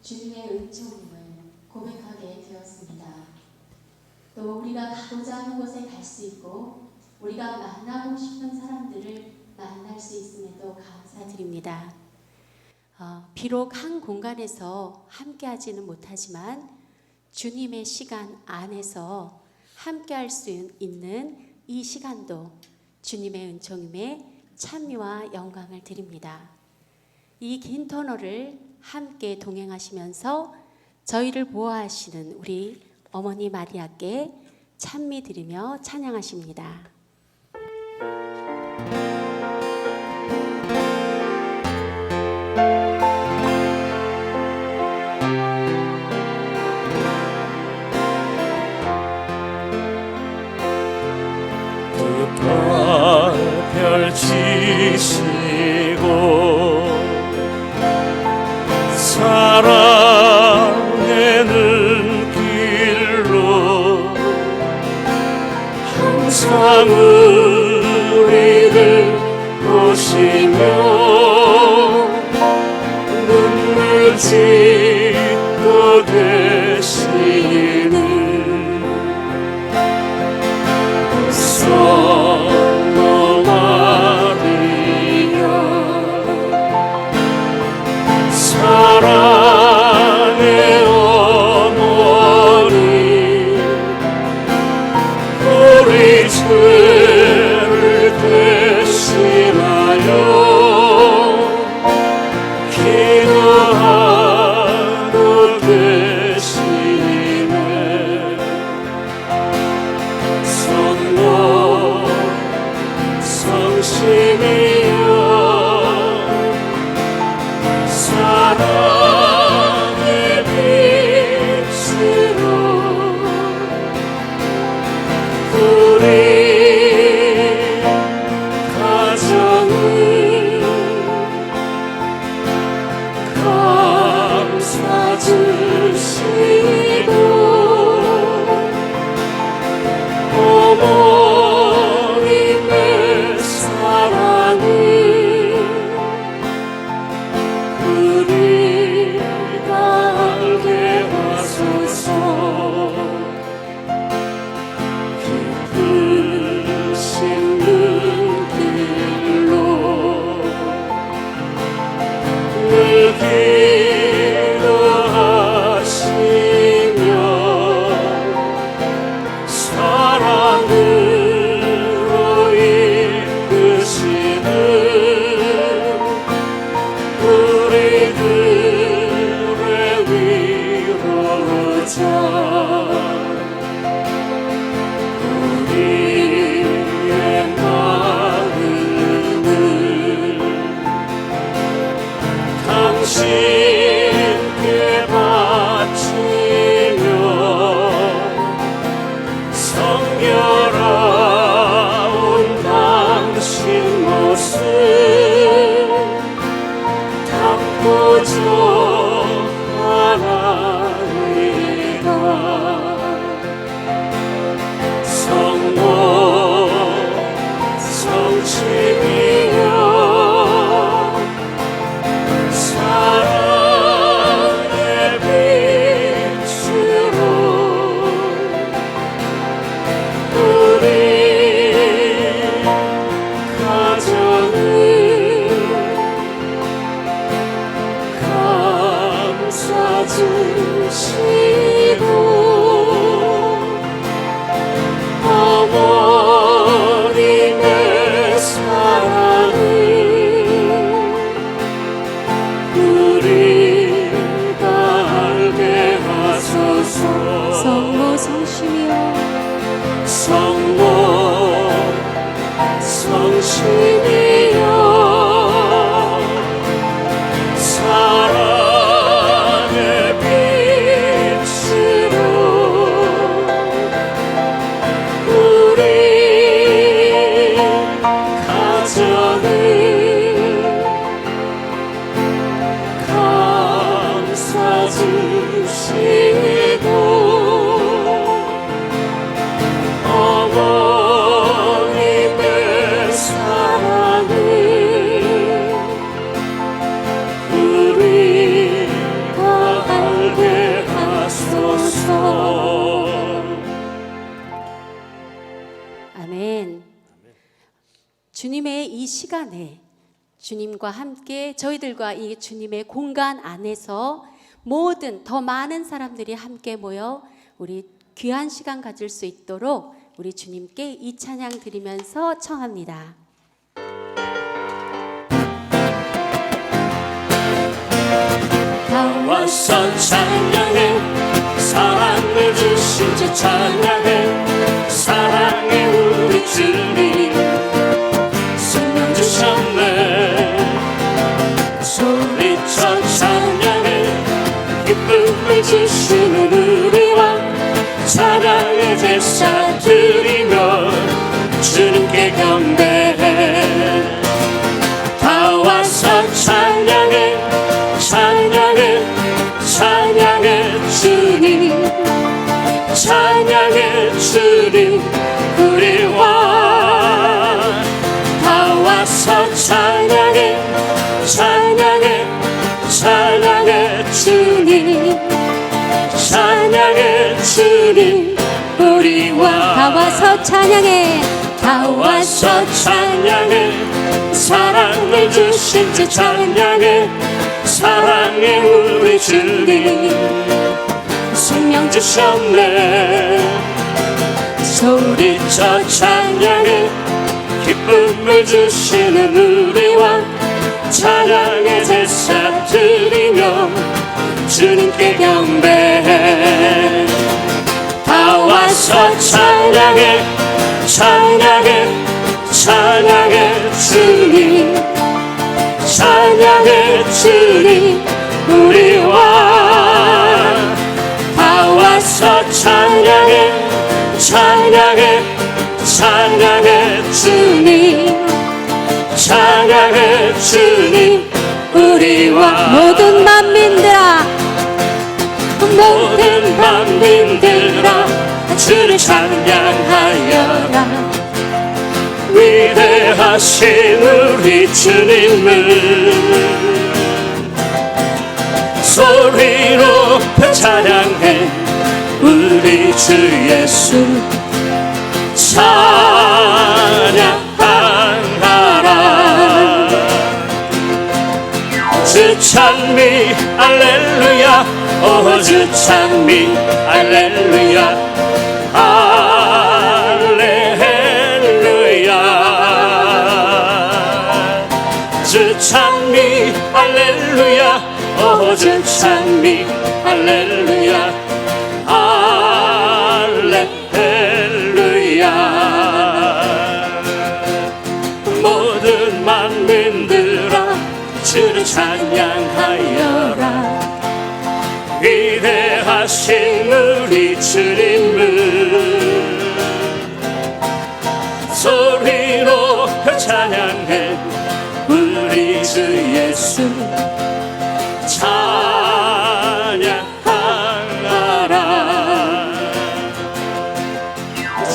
주님의 은총임을 고백하게 되었습니다. 또 우리가 가고자 하는 곳에 갈 수 있고 우리가 만나고 싶은 사람들을 만날 수 있음에도 감사드립니다. 비록 한 공간에서 함께하지는 못하지만 주님의 시간 안에서 함께할 수 있는 이 시간도 주님의 은총임에 찬미와 영광을 드립니다. 이 긴 터널을 함께 동행하시면서 저희를 보호하시는 우리 어머니 마리아께 찬미 드리며 찬양하십니다. 그 별 펼치시고 사랑의 눈길로 항상 우리를 보시며 눈물 짓고 되시는 성모 마리아 사랑의 어머니 우리 죄를 대신하여 기도하시네 영원 성신이여 사랑의 빛으로 우리 가정을 감싸 주시고 어머님의 사랑을 우리가 알게 하소서. 아멘. 주님의 이 시간에 주님과 함께 저희들과 이 주님의 공간 안에서 모든 더 많은 사람들이 함께 모여 우리 귀한 시간 가질 수 있도록 우리 주님께 이 찬양 드리면서 청합니다. 와서 찬양해 사랑을 주신 주 찬양해 사랑의 우리 주님 생명 주셨네 소리쳐 찬양해 기쁨을 주시는 우리 왕 찬양의 제사 드리며 주님께 경배해 다 와서 찬양해 찬양해 찬양해 주님 찬양해 주님 우리 왕 다 와서 찬양해 찬양해 찬양해 주님 찬양해 주님 우리 왕 다 와서 찬양해 다 와서 찬양해 사랑을 주신 주 찬양해 사랑의 우리 주님 생명 주셨네 소리쳐 찬양해 기쁨을 주시는 우리 왕 찬양의 제사 드리며 주님께 경배해 다 와서 찬양해 찬양해 찬양해 주님 찬양해 주님 우리 왕 다 와서 찬양해 찬양해 찬양해 주님 찬양해 주님 우리 왕 모든 만민들아 모든 만민들아 주를 찬양하여라 위대하신 우리 주님을 소리로 찬양해 우리 주 예수 찬양하라 주 찬미 알렐루야 오 주 찬미 알렐루야 알렐루야 주 찬미 알렐루야 오 주 찬미 할렐루야 할렐루야 모든 만민들아 주를 찬양하여라 위대하신 우리 주님을 소리로 찬양해 우리 주 예수 찬양하라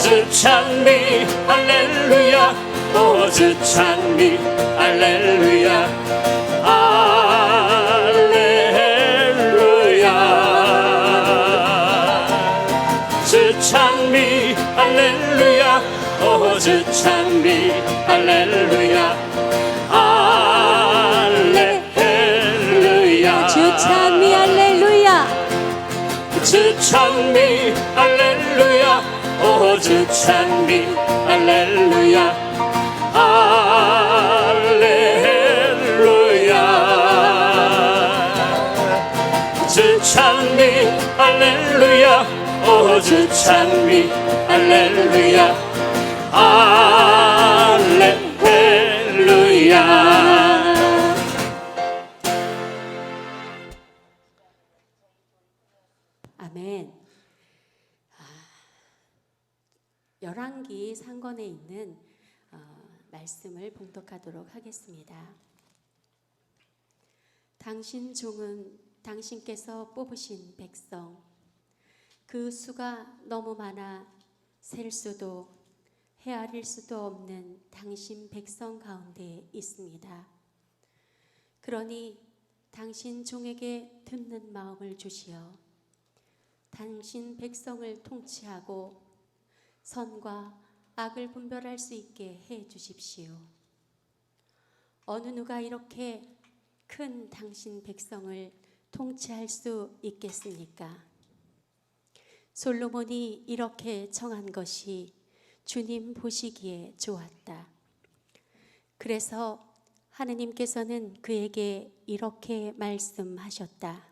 주 찬미 할렐루야 오 주 찬미 할렐루야 할렐루야 주 찬미 할렐루야 오 주 찬미 할렐루야 주 찬미 할렐루야 주 찬미 할렐루야 오 주 찬미 할렐루야 할렐루야 주 찬미 할렐루야 오 주 찬미 할렐루야 할렐루야. 아멘. 열왕기 상권에 있는 말씀을 봉독하도록 하겠습니다. 당신 종은 당신께서 뽑으신 백성, 그 수가 너무 많아 셀 수도 헤아릴 수도 없는 당신 백성 가운데 있습니다. 그러니 당신 종에게 듣는 마음을 주시어 당신 백성을 통치하고 선과 악을 분별할 수 있게 해 주십시오. 어느 누가 이렇게 큰 당신 백성을 통치할 수 있겠습니까? 솔로몬이 이렇게 청한 것이 주님 보시기에 좋았다. 그래서 하느님께서는 그에게 이렇게 말씀하셨다.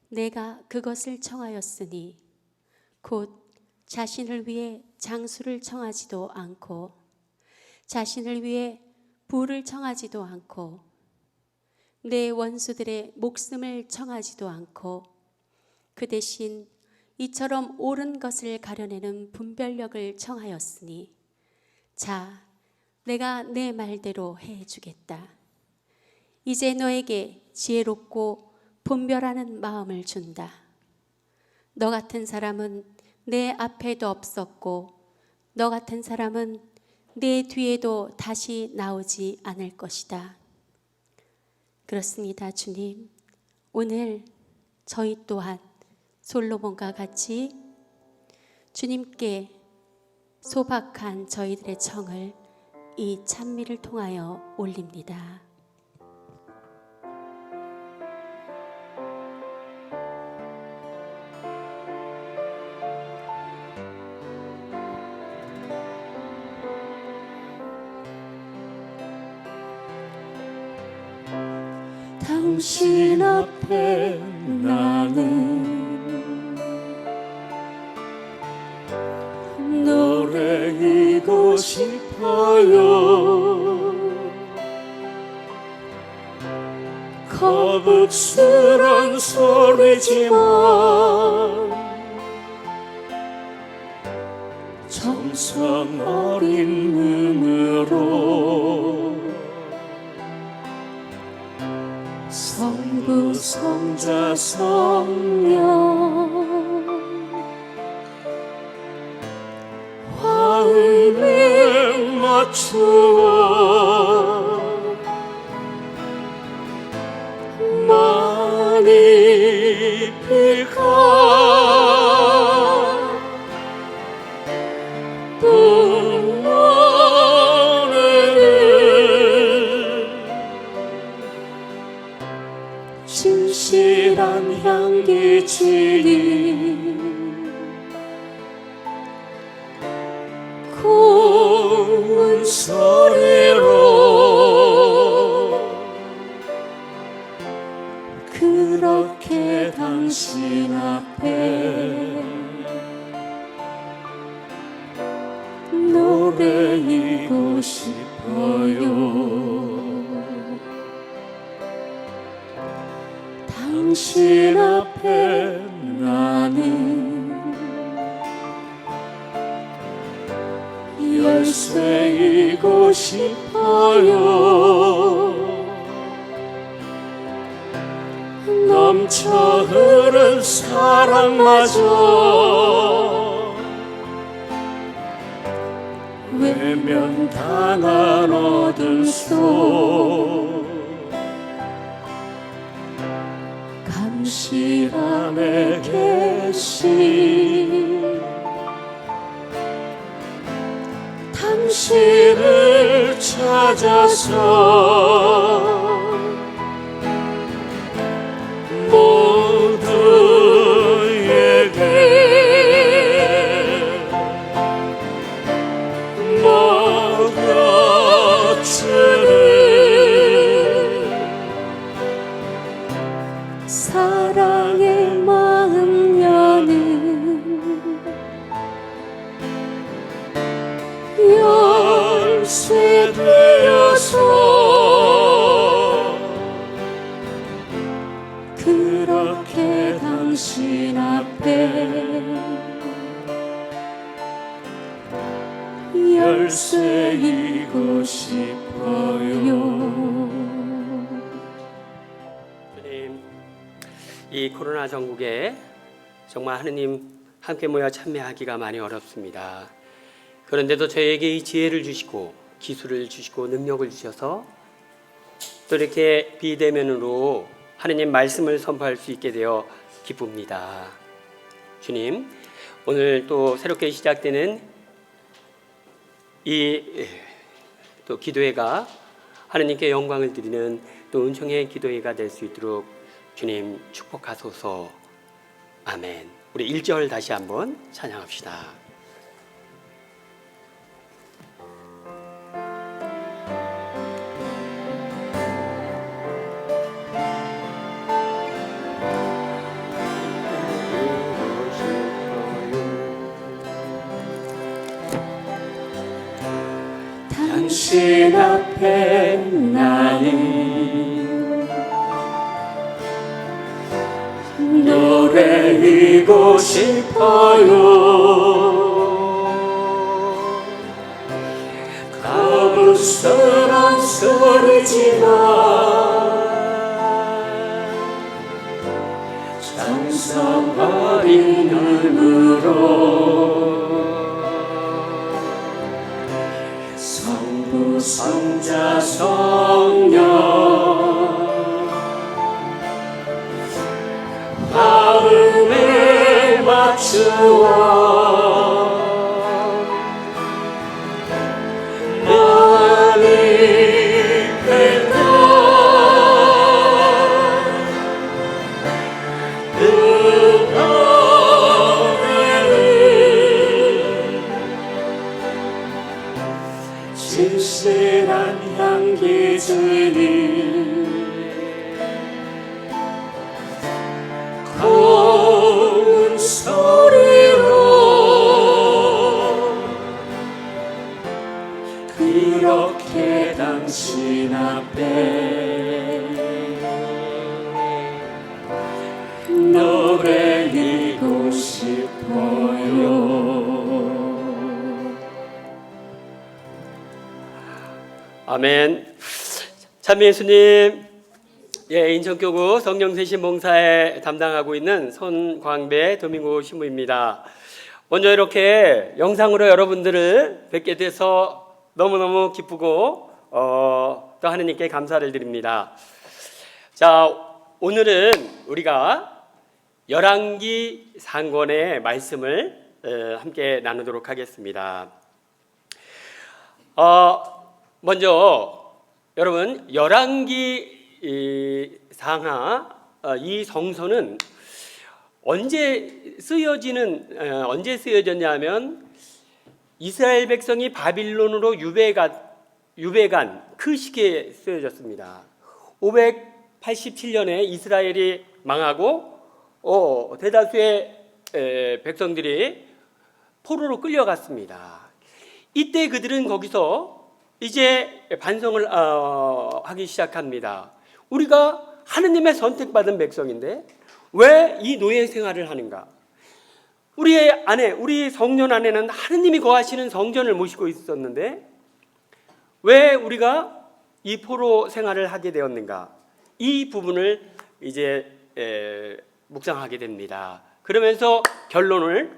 내가 그것을 청하였으니 곧 자신을 위해 장수를 청하지도 않고 자신을 위해 부를 청하지도 않고 내 원수들의 목숨을 청하지도 않고 그 대신 이처럼 옳은 것을 가려내는 분별력을 청하였으니 자, 내가 내 말대로 해주겠다. 이제 너에게 지혜롭고 분별하는 마음을 준다. 너 같은 사람은 내 앞에도 없었고 너 같은 사람은 내 뒤에도 다시 나오지 않을 것이다. 그렇습니다, 주님. 오늘 저희 또한 솔로몬과 같이 주님께 소박한 저희들의 청을 이 찬미를 통하여 올립니다. 당신 앞에 나는 노래이고 싶어요. 거북스런 소리지만 정성 어린 눈으로 성부 성자 성령 화음에 맞추어 많이 비가 진실한 향기 지닌 고운 소리로 그렇게 당신 앞에 노래이고 싶어요. 당신 앞에 나는 열쇠이고 싶어요. 넘쳐 흐른 사랑마저 외면당한 어둠 속 감실 안에 계신 당신을 찾아서 모두에게 먹여주는 사랑의 마음 여는 열쇠 되어서 그렇게 당신 앞에 열쇠이고 싶어요. 주님, 이 코로나 전국에 정말 하느님 함께 모여 참여하기가 많이 어렵습니다. 그런데도 저에게 이 지혜를 주시고 기술을 주시고 능력을 주셔서 또 이렇게 비대면으로 하느님 말씀을 선포할 수 있게 되어 기쁩니다. 주님, 오늘 또 새롭게 시작되는 이 또 기도회가 하느님께 영광을 드리는 또 은총의 기도회가 될 수 있도록 주님 축복하소서. 아멘. 우리 1절 다시 한번 찬양합시다. 당신 앞에 나는 노래이고 싶어요. 가부스런 소리지만 찬송하린 눈으로 성부 성자 성령 마음에 맞추어 너를 뵙다 그 노래를 진실한 향기 들이 고운 소리로 그렇게 당신 앞에 노래이고 싶어요. 아멘. 참미 예수님, 인천교구 성령세신 봉사에 담당하고 있는 손광배 도민구 신부입니다. 먼저 이렇게 영상으로 여러분들을 뵙게 돼서 너무너무 기쁘고 또 하느님께 감사를 드립니다. 자, 오늘은 우리가 열왕기 상권의 말씀을 함께 나누도록 하겠습니다. 먼저 여러분, 열왕기 상하 이 성서는 언제 쓰여졌냐면 이스라엘 백성이 바빌론으로 유배간 그 시기에 쓰여졌습니다. 587년에 이스라엘이 망하고 대다수의 백성들이 포로로 끌려갔습니다. 이때 그들은 거기서 이제 반성을 하기 시작합니다. 우리가 하느님의 선택받은 백성인데 왜 이 노예 생활을 하는가? 우리 성전 안에는 하느님이 거하시는 성전을 모시고 있었는데 왜 우리가 이 포로 생활을 하게 되었는가? 이 부분을 이제 묵상하게 됩니다. 그러면서 결론은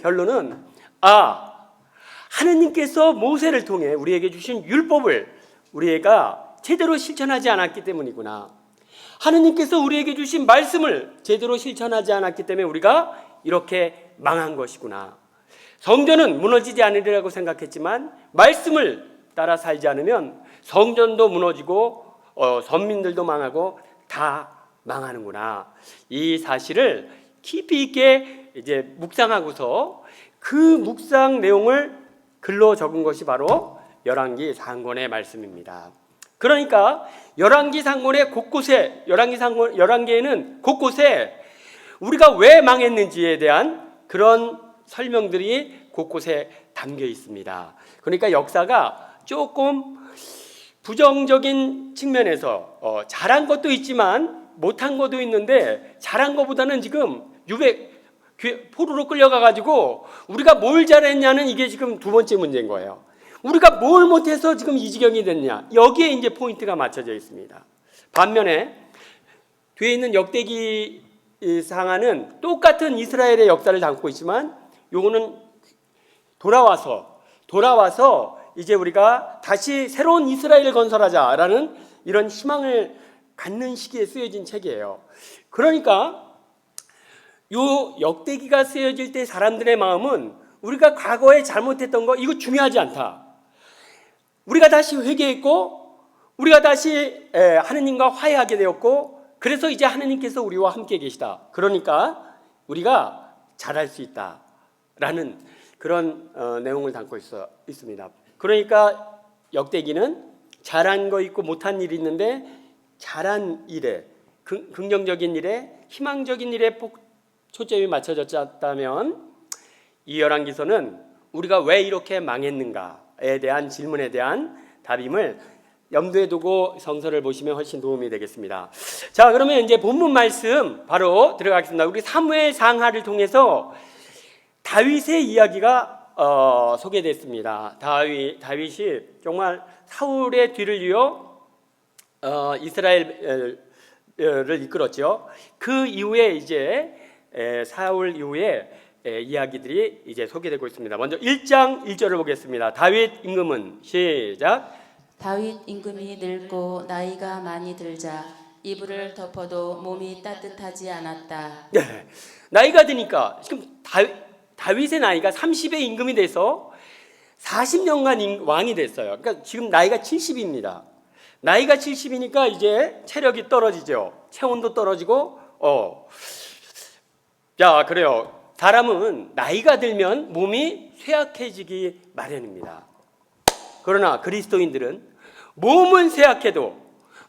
하느님께서 모세를 통해 우리에게 주신 율법을 우리가 제대로 실천하지 않았기 때문이구나. 하느님께서 우리에게 주신 말씀을 제대로 실천하지 않았기 때문에 우리가 이렇게 망한 것이구나. 성전은 무너지지 않으리라고 생각했지만 말씀을 따라 살지 않으면 성전도 무너지고 선민들도 망하고 다 망하는구나. 이 사실을 깊이 있게 이제 묵상하고서 그 묵상 내용을 글로 적은 것이 바로 열왕기 상권의 말씀입니다. 그러니까 열왕기 상권의 곳곳에 열왕기에는 곳곳에 우리가 왜 망했는지에 대한 그런 설명들이 곳곳에 담겨 있습니다. 그러니까 역사가 조금 부정적인 측면에서 잘한 것도 있지만 못한 것도 있는데, 잘한 것보다는 지금 포로로 끌려가가지고 우리가 뭘 잘했냐는 이게 지금 두 번째 문제인 거예요. 우리가 뭘 못해서 지금 이 지경이 됐냐, 여기에 이제 포인트가 맞춰져 있습니다. 반면에 뒤에 있는 역대기 상하는 똑같은 이스라엘의 역사를 담고 있지만, 요거는 돌아와서 이제 우리가 다시 새로운 이스라엘을 건설하자라는 이런 희망을 갖는 시기에 쓰여진 책이에요. 그러니까 요 역대기가 쓰여질 때 사람들의 마음은 우리가 과거에 잘못했던 거 이거 중요하지 않다. 우리가 다시 회개했고 우리가 다시 하느님과 화해하게 되었고, 그래서 이제 하느님께서 우리와 함께 계시다. 그러니까 우리가 잘할 수 있다라는 그런 내용을 담고 있습니다. 그러니까 역대기는 잘한 거 있고 못한 일이 있는데, 잘한 일에, 긍정적인 일에, 희망적인 일에 초점이 맞춰졌다면, 이 열왕기서는 우리가 왜 이렇게 망했는가에 대한 질문에 대한 답임을 염두에 두고 성서를 보시면 훨씬 도움이 되겠습니다. 자, 그러면 이제 본문 말씀 바로 들어가겠습니다. 우리 사무엘 상하를 통해서 다윗의 이야기가 소개됐습니다. 다윗이 정말 사울의 뒤를 이어 이스라엘을 이끌었죠. 그 이후에 이제 사울 이후에 이야기들이 이제 소개되고 있습니다. 먼저 1장 1절을 보겠습니다. 다윗 임금은 시작. 다윗 임금이 늙고 나이가 많이 들자 이불을 덮어도 몸이 따뜻하지 않았다. 네, 나이가 드니까 지금 다윗의 나이가 30의 임금이 돼서 40년간 왕이 됐어요. 그러니까 지금 나이가 70입니다. 나이가 70이니까 이제 체력이 떨어지죠. 체온도 떨어지고 자, 그래요. 사람은 나이가 들면 몸이 쇠약해지기 마련입니다. 그러나 그리스도인들은 몸은 쇠약해도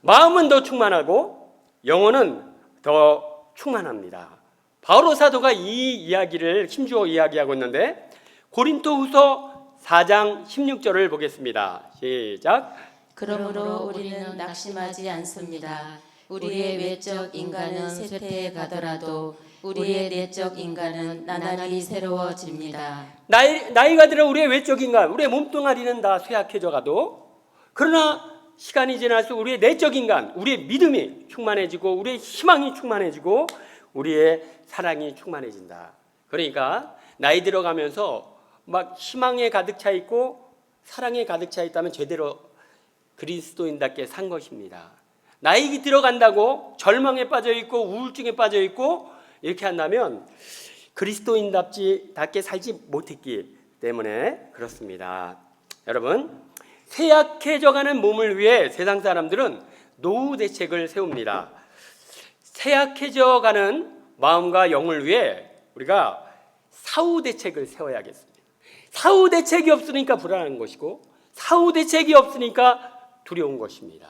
마음은 더 충만하고 영혼은 더 충만합니다. 바오로 사도가 이 이야기를 힘주어 이야기하고 있는데, 고린토후서 4장 16절을 보겠습니다. 시작. 그러므로 우리는 낙심하지 않습니다. 우리의 외적 인간은 쇠퇴해 가더라도 우리의 내적 인간은 나날이 새로워집니다. 나이가 들어 우리의 외적 인간, 우리의 몸뚱아리는 다 쇠약해져 가도, 그러나 시간이 지날수록 우리의 내적 인간, 우리의 믿음이 충만해지고 우리의 희망이 충만해지고 우리의 사랑이 충만해진다. 그러니까 나이 들어가면서 막 희망에 가득 차 있고 사랑에 가득 차 있다면 제대로 그리스도인답게 산 것입니다. 나이 들어간다고 절망에 빠져 있고 우울증에 빠져 있고 이렇게 한다면 그리스도인답게 살지 못했기 때문에 그렇습니다. 여러분, 쇠약해져가는 몸을 위해 세상 사람들은 노후 대책을 세웁니다. 쇠약해져가는 마음과 영을 위해 우리가 사후 대책을 세워야겠습니다. 사후 대책이 없으니까 불안한 것이고, 사후 대책이 없으니까 두려운 것입니다.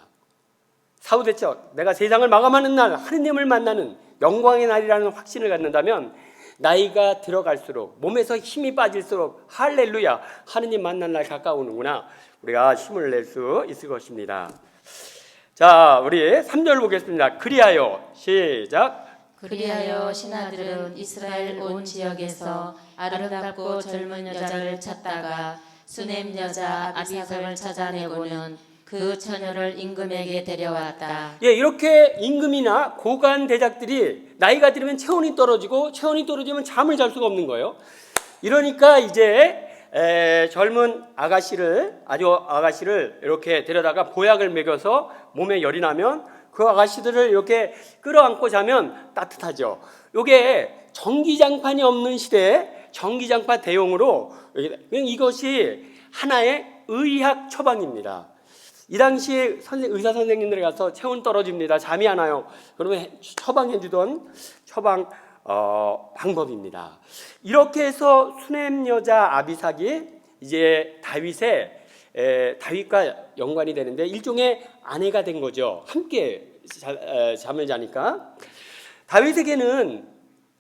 사후 대책, 내가 세상을 마감하는 날 하느님을 만나는 영광의 날이라는 확신을 갖는다면, 나이가 들어갈수록 몸에서 힘이 빠질수록 할렐루야, 하느님 만날 날 가까우는구나, 우리가 힘을 낼 수 있을 것입니다. 자, 우리 3절 보겠습니다. 그리하여 시작. 그리하여 신하들은 이스라엘 온 지역에서 아름답고 젊은 여자를 찾다가 수넴 여자 아비삭을 찾아내고는 그 처녀를 임금에게 데려왔다. 예, 이렇게 임금이나 고관 대작들이 나이가 들면 체온이 떨어지고, 체온이 떨어지면 잠을 잘 수가 없는 거예요. 이러니까 이제 젊은 아가씨를 이렇게 데려다가 보약을 먹여서 몸에 열이 나면 그 아가씨들을 이렇게 끌어안고 자면 따뜻하죠. 이게 전기장판이 없는 시대에 전기장판 대용으로, 이것이 하나의 의학 처방입니다. 이 당시에 의사 선생님들이 가서 체온 떨어집니다, 잠이 안 와요, 그러면 처방해 주던 처방 방법입니다. 이렇게 해서 수넴 여자 아비삭이 이제 다윗과 연관이 되는데 일종의 아내가 된 거죠. 함께 잠을 자니까. 다윗에게는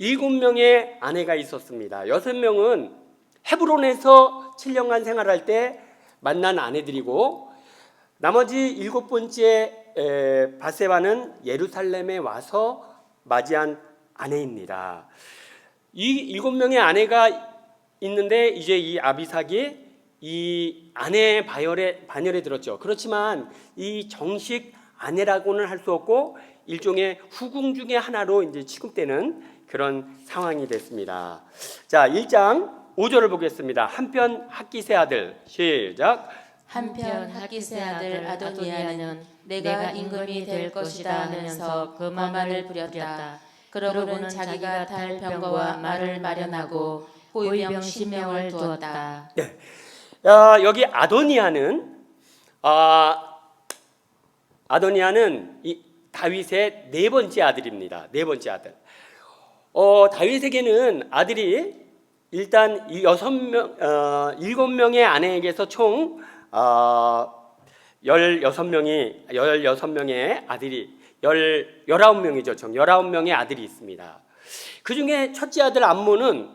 7명의 아내가 있었습니다. 6명은 헤브론에서 7년간 생활할 때 만난 아내들이고 나머지 7번째 바세바는 예루살렘에 와서 맞이한 아내입니다. 이 7명의 아내가 있는데 이제 이 아비삭이 이 아내의 반열에 들었죠. 그렇지만 이 정식 아내라고는 할 수 없고 일종의 후궁 중의 하나로 이제 취급되는 그런 상황이 됐습니다. 자, 1장 5절을 보겠습니다. 한편 핫기스의 아들 시작. 한편 핫기스의 아들 아도니아는 내가 임금이 될 것이다 하면서 그 말을 부렸다. 그러고는 자기가 탈 병거와 말을 마련하고 호위병 10명을 두었다. 네. 여기 아도니아는 이 다윗의 네 번째 아들입니다. 네 번째 아들. 다윗에게는 아들이 일단 7명의 아내에게서 총 16명의 아들이 19명이죠. 총 19명의 아들이 있습니다. 그 중에 첫째 아들 암몬은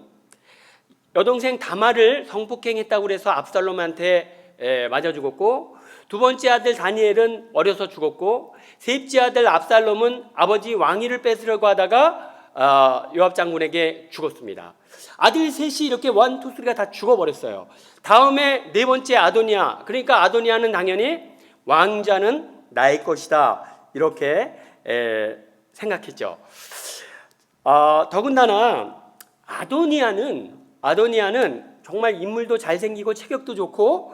여동생 다말을 성폭행했다고 해서 압살롬한테 맞아 죽었고, 두 번째 아들 다니엘은 어려서 죽었고, 셋째 아들 압살롬은 아버지 왕위를 뺏으려고 하다가 요압 장군에게 죽었습니다. 아들 셋이 이렇게 1, 2, 3가 다 죽어버렸어요. 다음에 네 번째 아도니아, 그러니까 아도니아는 당연히 왕자는 나의 것이다 이렇게 생각했죠. 더군다나 아도니아는 정말 인물도 잘생기고 체격도 좋고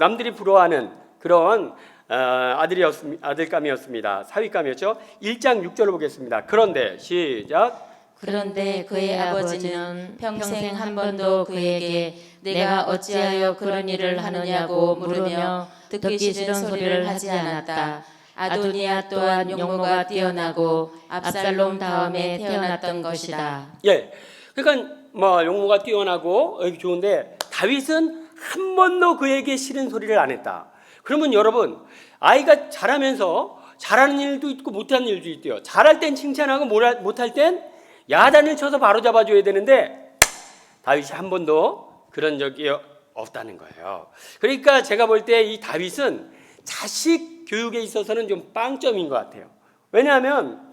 남들이 부러워하는 그런 아들감이었습니다. 사위감이었죠. 1장 6절을 보겠습니다. 그런데 시작. 그런데 그의 아버지는 평생 한 번도 그에게 내가 어찌하여 그런 일을 하느냐고 물으며 듣기 싫은 소리를 하지 않았다. 아도니아 또한 용모가 뛰어나고 압살롬 다음에 태어났던 것이다. 예, 그러니까 용모가 뛰어나고 여기 좋은데 다윗은 한 번도 그에게 싫은 소리를 안 했다. 그러면 여러분, 아이가 자라면서 잘하는 일도 있고 못하는 일도 있대요. 잘할 땐 칭찬하고 못할 땐 야단을 쳐서 바로 잡아줘야 되는데 다윗이 한 번도 그런 적이 없다는 거예요. 그러니까 제가 볼 때 이 다윗은 자식 교육에 있어서는 좀 빵점인 것 같아요. 왜냐하면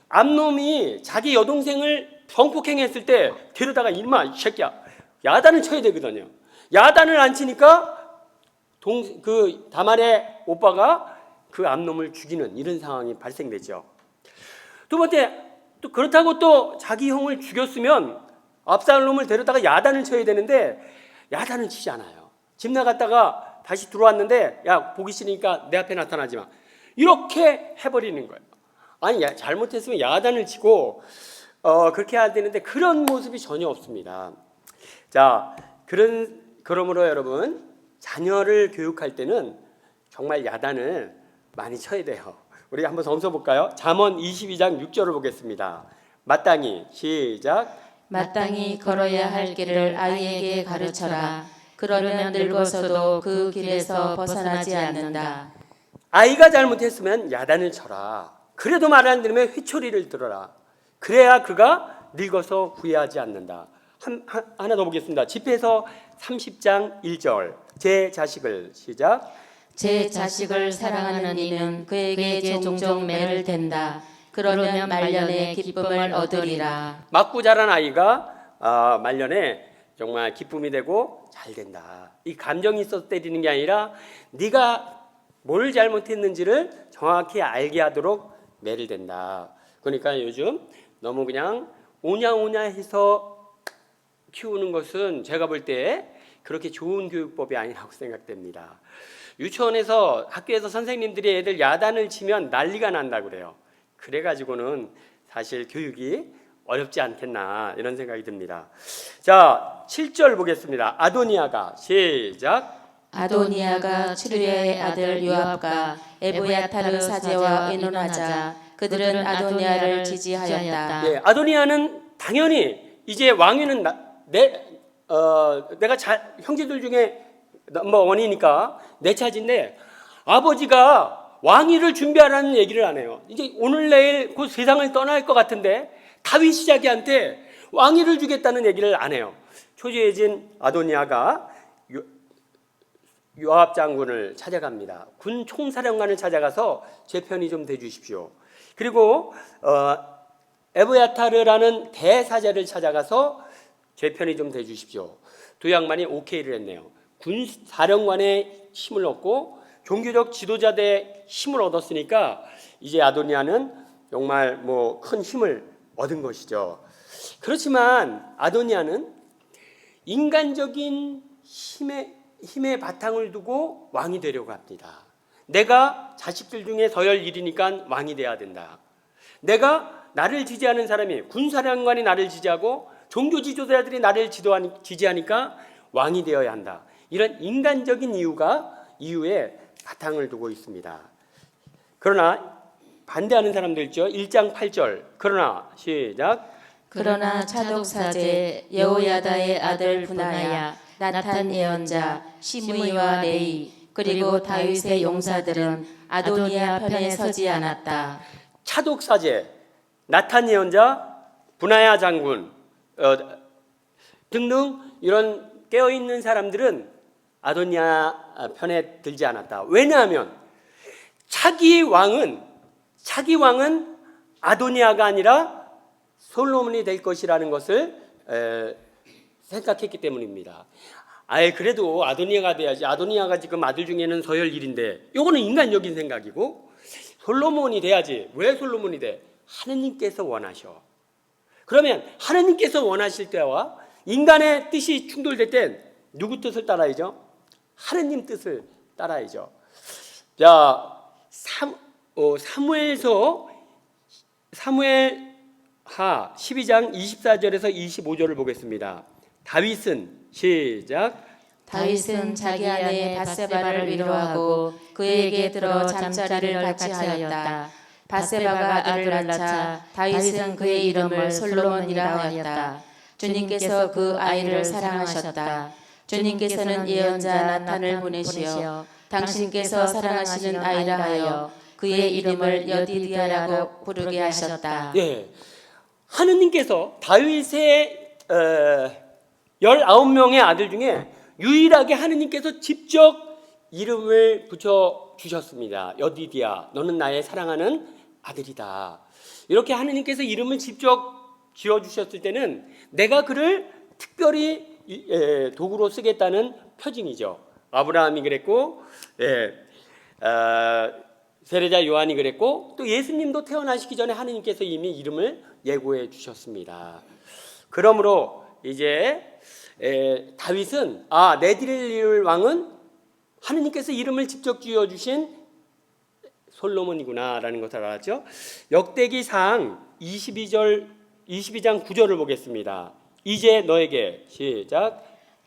암놈이 자기 여동생을 성폭행했을 때 데려다가 이마 이 새끼야 야단을 쳐야 되거든요. 야단을 안 치니까 그 다말의 오빠가 그 암놈을 죽이는 이런 상황이 발생되죠. 두 번째, 또 그렇다고 또 자기 형을 죽였으면 압살롬을 데려다가 야단을 쳐야 되는데 야단을 치지 않아요. 집 나갔다가 다시 들어왔는데 야 보기 싫으니까 내 앞에 나타나지 마 이렇게 해버리는 거예요. 아니 잘못했으면 야단을 치고 그렇게 해야 되는데 그런 모습이 전혀 없습니다. 자, 그러므로 여러분 자녀를 교육할 때는 정말 야단을 많이 쳐야 돼요. 우리 한번 써볼까요? 잠언 22장 6절을 보겠습니다. 마땅히 시작. 마땅히 걸어야 할 길을 아이에게 가르쳐라. 그러면 늙어서도 그 길에서 벗어나지 않는다. 아이가 잘못했으면 야단을 쳐라. 그래도 말 안 들으면 회초리를 들어라. 그래야 그가 늙어서 후회하지 않는다. 하나 더 보겠습니다. 집에서 30장 1절. 제 자식을 시작. 제 자식을 사랑하는 이는 그에게 종종 매를 댄다. 그러면 말년에 기쁨을 얻으리라. 맞고 자란 아이가 말년에 정말 기쁨이 되고 잘 된다. 이 감정이 있어서 때리는 게 아니라 네가 뭘 잘못했는지를 정확히 알게 하도록 매를 댄다. 그러니까 요즘 너무 그냥 오냐오냐 해서 키우는 것은 제가 볼 때 그렇게 좋은 교육법이 아니라고 생각됩니다. 유치원에서 학교에서 선생님들이 애들 야단을 치면 난리가 난다고 그래요. 그래가지고는 사실 교육이 어렵지 않겠나 이런 생각이 듭니다. 자, 7절 보겠습니다. 아도니아가 시작. 아도니아가 츠루야의 아들 요압과 에브야타르 사제와 의논하자 그들은 아도니아를 지지하였다. 네, 아도니아는 당연히 이제 왕위는 내가 형제들 중에 넘버원이니까 내 차지인데 아버지가 왕위를 준비하라는 얘기를 안 해요. 이제 오늘 내일 곧 세상을 떠날 것 같은데 다윗이 자기한테 왕위를 주겠다는 얘기를 안 해요. 초조해진 아도니아가 요압 장군을 찾아갑니다. 군 총사령관을 찾아가서 제 편이 좀 돼주십시오. 그리고 에브야타르라는 대사제를 찾아가서 제 편이 좀 돼주십시오. 두 양반이 오케이를 했네요. 군 사령관의 힘을 얻고 종교적 지도자들의 힘을 얻었으니까 이제 아도니아는 정말 뭐 큰 힘을 얻은 것이죠. 그렇지만 아도니아는 인간적인 힘의 바탕을 두고 왕이 되려고 합니다. 내가 자식들 중에 서열 1위니까 왕이 돼야 된다. 내가 나를 지지하는 사람이 군사령관이 나를 지지하고 종교 지도자들이 나를 지지하니까 왕이 되어야 한다. 이런 인간적인 이유에 바탕을 두고 있습니다. 그러나 반대하는 사람들 있죠. 1장 8절. 그러나 시작. 그러나 차독 사제 여호야다의 아들 분하야, 나탄 예언자, 시므이와 레이, 그리고 다윗의 용사들은 아도니아 편에 서지 않았다. 차독 사제, 나탄 예언자, 분하야 장군 등등 이런 깨어있는 사람들은 아도니아 편에 들지 않았다. 왜냐하면 차기 왕은 아도니아가 아니라 솔로몬이 될 것이라는 것을 생각했기 때문입니다. 그래도 아도니아가 돼야지. 아도니아가 지금 아들 중에는 서열 1인데 이거는 인간적인 생각이고 솔로몬이 돼야지. 왜 솔로몬이 돼? 하느님께서 원하셔. 그러면 하느님께서 원하실 때와 인간의 뜻이 충돌될 땐 누구 뜻을 따라야죠? 하느님 뜻을 따라야죠. 자, 사무엘하 12장 24절에서 25절을 보겠습니다. 다윗은 시작. 다윗은 자기 아내 바세바를 위로하고 그에게 들어 잠자리를 같이 하였다. 바세바가 아들을 낳자 다윗은 그의 이름을 솔로몬이라 하였다. 주님께서 그 아이를 사랑하셨다. 주님께서는 예언자 나탄을 보내시어 당신께서 사랑하시는 아이라 하여 그의 이름을 여디디아라고 부르게 하셨다. 네, 하느님께서 다윗의 19명의 아들 중에 유일하게 하느님께서 직접 이름을 붙여 주셨습니다. 여디디아, 너는 나의 사랑하는 아들이다. 이렇게 하느님께서 이름을 직접 지어 주셨을 때는 내가 그를 특별히 도구로 쓰겠다는 표징이죠. 아브라함이 그랬고, 세례자 요한이 그랬고, 또 예수님도 태어나시기 전에 하느님께서 이미 이름을 예고해 주셨습니다. 그러므로 이제 다윗은 네디렐 왕은 하느님께서 이름을 직접 지어주신 솔로몬이구나라는 것을 알았죠. 역대기상 22장 9절을 보겠습니다. 이제 너에게 시작.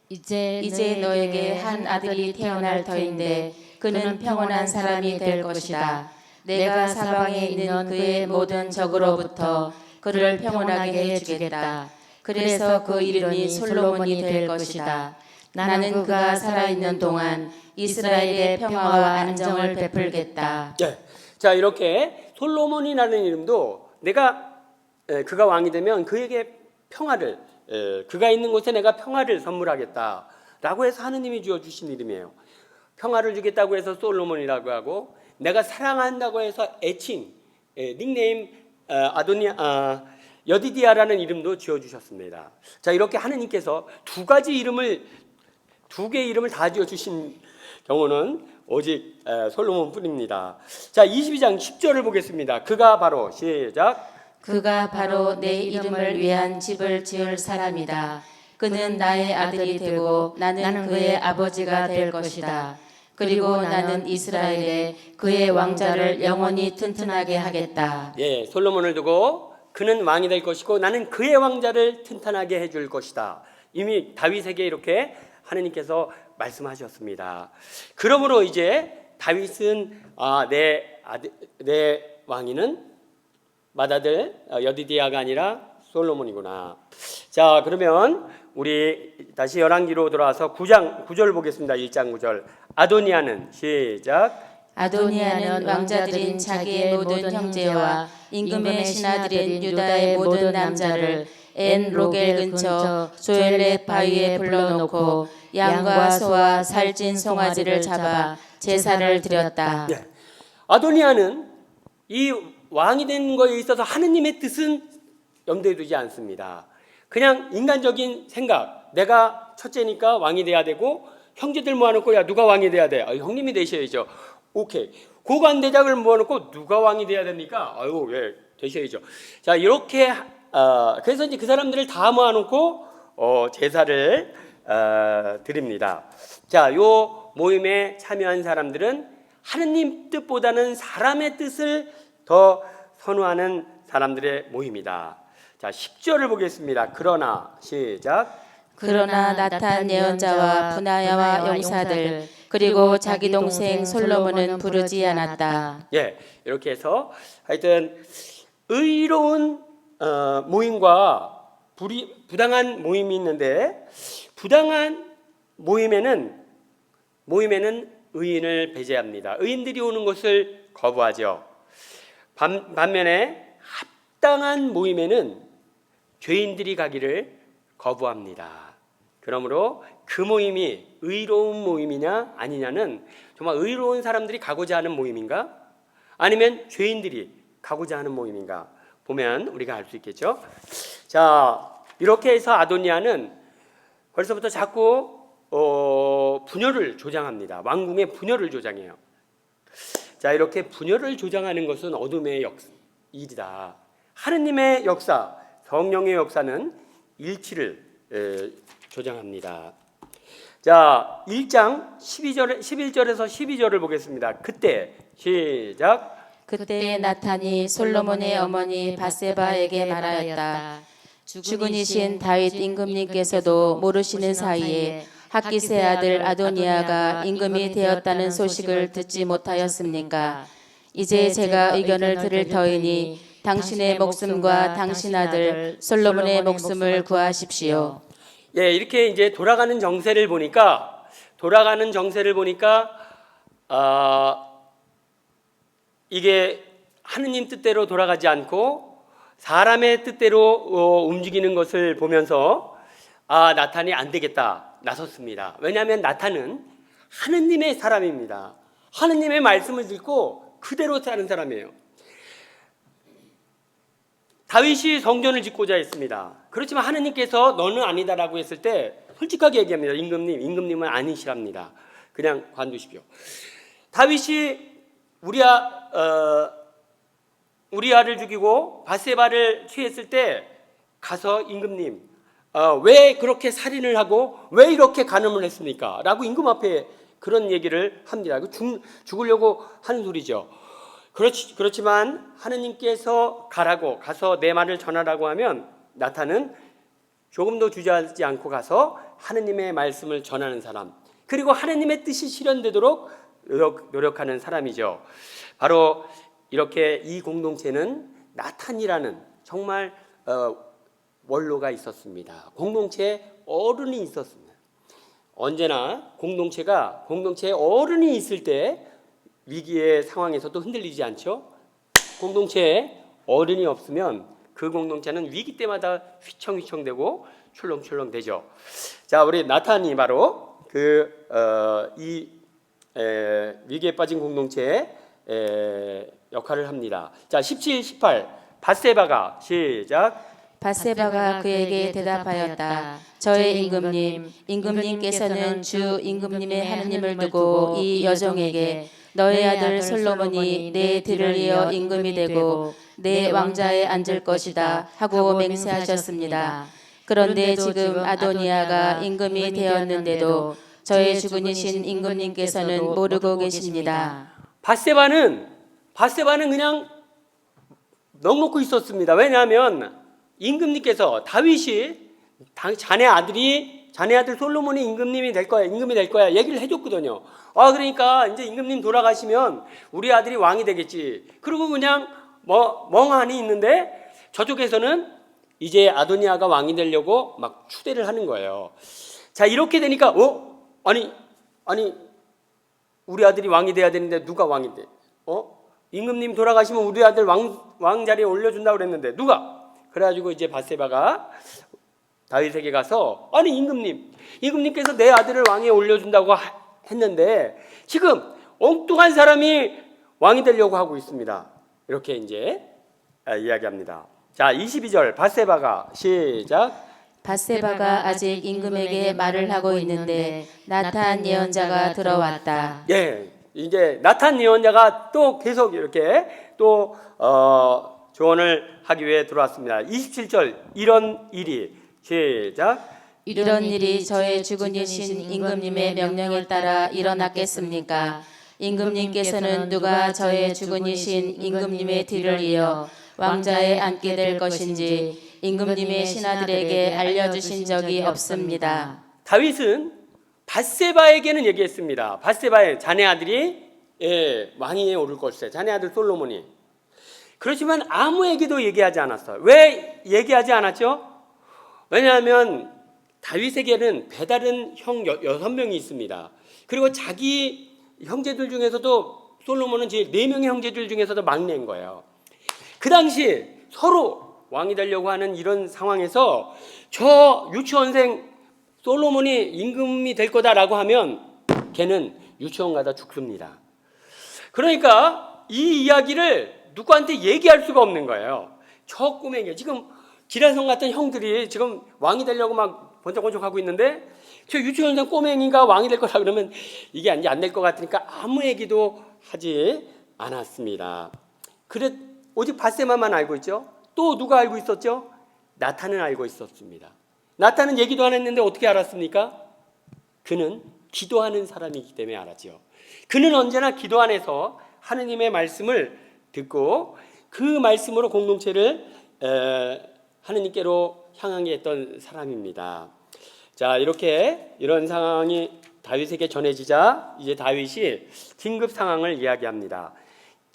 이제 너에게 한 아들이 태어날 터인데 그는 평온한 사람이 될 것이다. 내가 사방에 있는 그의 모든 적으로부터 그를 평온하게 해주겠다. 그래서 그 이름이 솔로몬이 될 것이다. 나는 그가 살아있는 동안 이스라엘의 평화와 안정을 베풀겠다. 네. 자, 이렇게 솔로몬이라는 이름도 그가 왕이 되면 그에게 평화를, 그가 있는 곳에 내가 평화를 선물하겠다라고 해서 하느님이 주어주신 이름이에요. 평화를 주겠다고 해서 솔로몬이라고 하고, 내가 사랑한다고 해서 애칭, 닉네임 여디디아라는 이름도 지어주셨습니다. 자, 이렇게 하느님께서 두 개의 이름을 다 지어주신 경우는 오직 솔로몬뿐입니다. 자, 22장 10절을 보겠습니다. 그가 바로 시작. 그가 바로 내 이름을 위한 집을 지을 사람이다. 그는 나의 아들이 되고 나는 그의 아버지가 될 것이다. 그리고 나는 이스라엘에 그의 왕자를 영원히 튼튼하게 하겠다. 예, 솔로몬을 두고 그는 왕이 될 것이고 나는 그의 왕자를 튼튼하게 해줄 것이다. 이미 다윗에게 이렇게 하느님께서 말씀하셨습니다. 그러므로 이제 다윗은 내 왕위는 맏아들 여디디아가 아니라 솔로몬이구나. 자, 그러면 우리 다시 열왕기로 돌아와서 9절 보겠습니다. 1장 9절. 아도니아는 시작. 아도니아는 왕자들인 자기의 모든 형제와 임금의 신하들인 유다의 모든 남자를 엔 로겔 근처 조엘렛 바위에 불러놓고 양과 소와 살찐 송아지를 잡아 제사를 드렸다. 네. 아도니아는 이 왕이 된 거에 있어서 하느님의 뜻은 염두에 두지 않습니다. 그냥 인간적인 생각, 내가 첫째니까 왕이 돼야 되고 형제들 모아놓고 야 누가 왕이 돼야 돼? 형님이 되셔야죠. 오케이. 고관대작을 모아놓고 누가 왕이 돼야 됩니까? 아유 예 되셔야죠. 자 이렇게 그래서 이제 그 사람들을 다 모아놓고 제사를 드립니다. 자, 요 모임에 참여한 사람들은 하느님 뜻보다는 사람의 뜻을 더 선호하는 사람들의 모임이다. 자, 10절을 보겠습니다. 그러나 시작. 그러나 나탄 예언자와 분하야와 용사들 그리고 자기 동생 솔로몬은 부르지 않았다. 예, 이렇게 해서 하여튼 의로운 모임과 부당한 모임이 있는데 부당한 모임에는 의인을 배제합니다. 의인들이 오는 것을 거부하죠. 반면에 합당한 모임에는 죄인들이 가기를 거부합니다. 그러므로 그 모임이 의로운 모임이냐 아니냐는 정말 의로운 사람들이 가고자 하는 모임인가? 아니면 죄인들이 가고자 하는 모임인가? 보면 우리가 알 수 있겠죠. 자, 이렇게 해서 아도니아는 벌써부터 자꾸 분열을 조장합니다. 왕궁의 분열을 조장해요. 자, 이렇게 분열을 조장하는 것은 어둠의 일이다. 하느님의 역사, 성령의 역사는 일치를 조장합니다. 자, 1장 11절에서 12절을 보겠습니다. 그때 시작. 그때 나탄이 솔로몬의 어머니 바세바에게 말하였다. 죽은 이신 다윗 임금님께서도 모르시는 사이에 학기세 아들 아도니아가 임금이 되었다는 소식을 듣지 못하였습니까? 이제 제가 의견을 들을 터이니 당신의 목숨과 당신 아들 솔로몬의 목숨을 구하십시오. 예, 이렇게 이제 돌아가는 정세를 보니까 이게 하느님 뜻대로 돌아가지 않고 사람의 뜻대로 움직이는 것을 보면서 나탄이 안 되겠다 나섰습니다. 왜냐하면 나탄은 하느님의 사람입니다. 하느님의 말씀을 듣고 그대로 사는 사람이에요. 다윗이 성전을 짓고자 했습니다. 그렇지만 하느님께서 너는 아니다라고 했을 때 솔직하게 얘기합니다. 임금님은 아니시랍니다. 그냥 관두십시오. 다윗이 우리아를 죽이고 바세바를 취했을 때 가서 임금님 왜 그렇게 살인을 하고 왜 이렇게 간음을 했습니까? 라고 임금 앞에 그런 얘기를 합니다. 죽으려고 하는 소리죠. 그렇지만 하느님께서 가서 내 말을 전하라고 하면 나탄은 조금도 주저하지 않고 가서 하느님의 말씀을 전하는 사람, 그리고 하느님의 뜻이 실현되도록 노력하는 사람이죠. 바로 이렇게 이 공동체는 나탄이라는 정말 원로가 있었습니다. 공동체에 어른이 있었습니다. 언제나 공동체에 어른이 있을 때 위기의 상황에서도 흔들리지 않죠. 공동체에 어른이 없으면 그 공동체는 위기 때마다 휘청휘청되고 출렁출렁되죠. 자, 우리 나탄이 바로 이 위기에 빠진 공동체의 역할을 합니다. 자, 17, 18 바세바가 시작. 바세바가 그에게 대답하였다. 저의 임금님께서는 주 임금님의 하느님을 두고 이 여종에게 너의 아들 솔로몬이 내 뒤를 이어 임금이 되고 내 왕자에 앉을 것이다 하고 맹세하셨습니다. 그런데 지금 아도니아가 임금이 되었는데도 저의 주군이신 임금님께서는 모르고 계십니다. 바세바는 그냥 넋놓고 있었습니다. 왜냐하면 임금님께서 다윗이 자네 아들 솔로몬이 임금이 될 거야 얘기를 해줬거든요. 그러니까 이제 임금님 돌아가시면 우리 아들이 왕이 되겠지. 그리고 그냥 멍하니 있는데 저쪽에서는 이제 아도니아가 왕이 되려고 막 추대를 하는 거예요. 자, 이렇게 되니까 아니 우리 아들이 왕이 돼야 되는데 누가 왕이 돼? 임금님 돌아가시면 우리 아들 왕 자리에 올려준다고 그랬는데 누가? 그래가지고 이제 바세바가 다윗에게 가서 아니 임금님께서 내 아들을 왕위에 올려준다고 했는데 지금 엉뚱한 사람이 왕이 되려고 하고 있습니다. 이렇게 이제 이야기합니다. 자, 22절 밧세바가 시작. 밧세바가 아직 임금에게 말을 하고 있는데 나탄 예언자가 들어왔다. 예, 이제 나탄 예언자가 또 계속 이렇게 또 조언을 하기 위해 들어왔습니다. 27절 이런 일이 시작. 이런 일이 저의 주군이신 임금님의 명령에 따라 일어났겠습니까? 임금님께서는 누가 저의 주군이신 임금님의 뒤를 이어 왕좌에 앉게 될 것인지 임금님의 신하들에게 알려주신 적이 없습니다. 다윗은 밧세바에게는 얘기했습니다. 밧세바의 자네 아들이 왕위에 오를 것이다. 자네 아들 솔로몬이. 그렇지만 아무에게도 얘기하지 않았어요. 왜 얘기하지 않았죠? 왜냐하면 다윗에게는 배다른 형 6명이 있습니다. 그리고 자기 형제들 중에서도 솔로몬은 제 4명의 형제들 중에서도 막내인 거예요. 그 당시 서로 왕이 되려고 하는 이런 상황에서 저 유치원생 솔로몬이 임금이 될 거다라고 하면 걔는 유치원 가다 죽습니다. 그러니까 이 이야기를 누구한테 얘기할 수가 없는 거예요. 저 꼬맹이 지금 기란성 같은 형들이 지금 왕이 되려고 막 번쩍번쩍하고 있는데 저 유치원생 꼬맹이가 왕이 될 거라 그러면 이게 안 될 것 같으니까 아무 얘기도 하지 않았습니다. 그래 오직 밧세바만 알고 있죠. 또 누가 알고 있었죠? 나탄은 알고 있었습니다. 나탄은 얘기도 안 했는데 어떻게 알았습니까? 그는 기도하는 사람이기 때문에 알았죠. 그는 언제나 기도 안에서 하느님의 말씀을 듣고 그 말씀으로 공동체를 하느님께로 향하게 했던 사람입니다. 자, 이렇게 이런 상황이 다윗에게 전해지자 이제 다윗이 긴급 상황을 이야기합니다.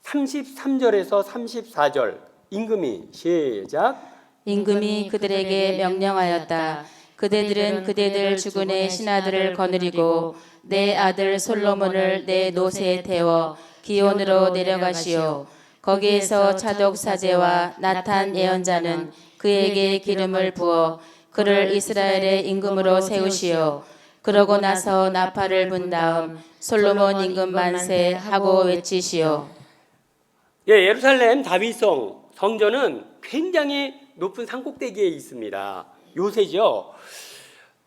33절에서 34절 임금이 시작. 임금이 그들에게 명령하였다. 그대들은 그대들 주군의 신하들을 거느리고 내 아들 솔로몬을 내 노새에 태워 기온으로 내려가시오. 거기에서 차독 사제와 나탄 예언자는 그에게 기름을 부어 그를 이스라엘의 임금으로 세우시오. 그러고 나서 나팔을 분 다음 솔로몬 임금 만세 하고 외치시오. 예, 예루살렘 다윗성 성전은 굉장히 높은 산꼭대기에 있습니다. 요새죠.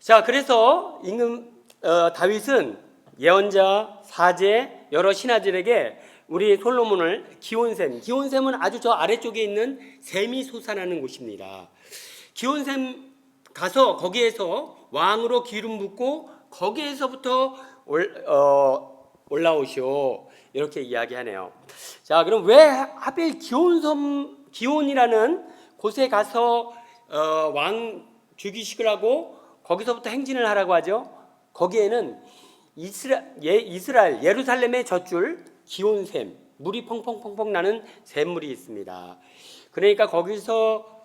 자, 그래서 다윗은 예언자, 사제, 여러 신하들에게 우리 솔로몬을 기온샘은 아주 저 아래쪽에 있는 샘이 솟아나는 곳입니다. 기온샘 가서 거기에서 왕으로 기름 붓고 거기에서부터 올라오시오. 이렇게 이야기하네요. 자, 그럼 왜 하필 기온이라는 곳에 가서 왕 즉위식을 하고 거기서부터 행진을 하라고 하죠? 거기에는 이스라엘 예루살렘의 젖줄 기온샘, 물이 펑펑펑펑 나는 샘물이 있습니다. 그러니까 거기서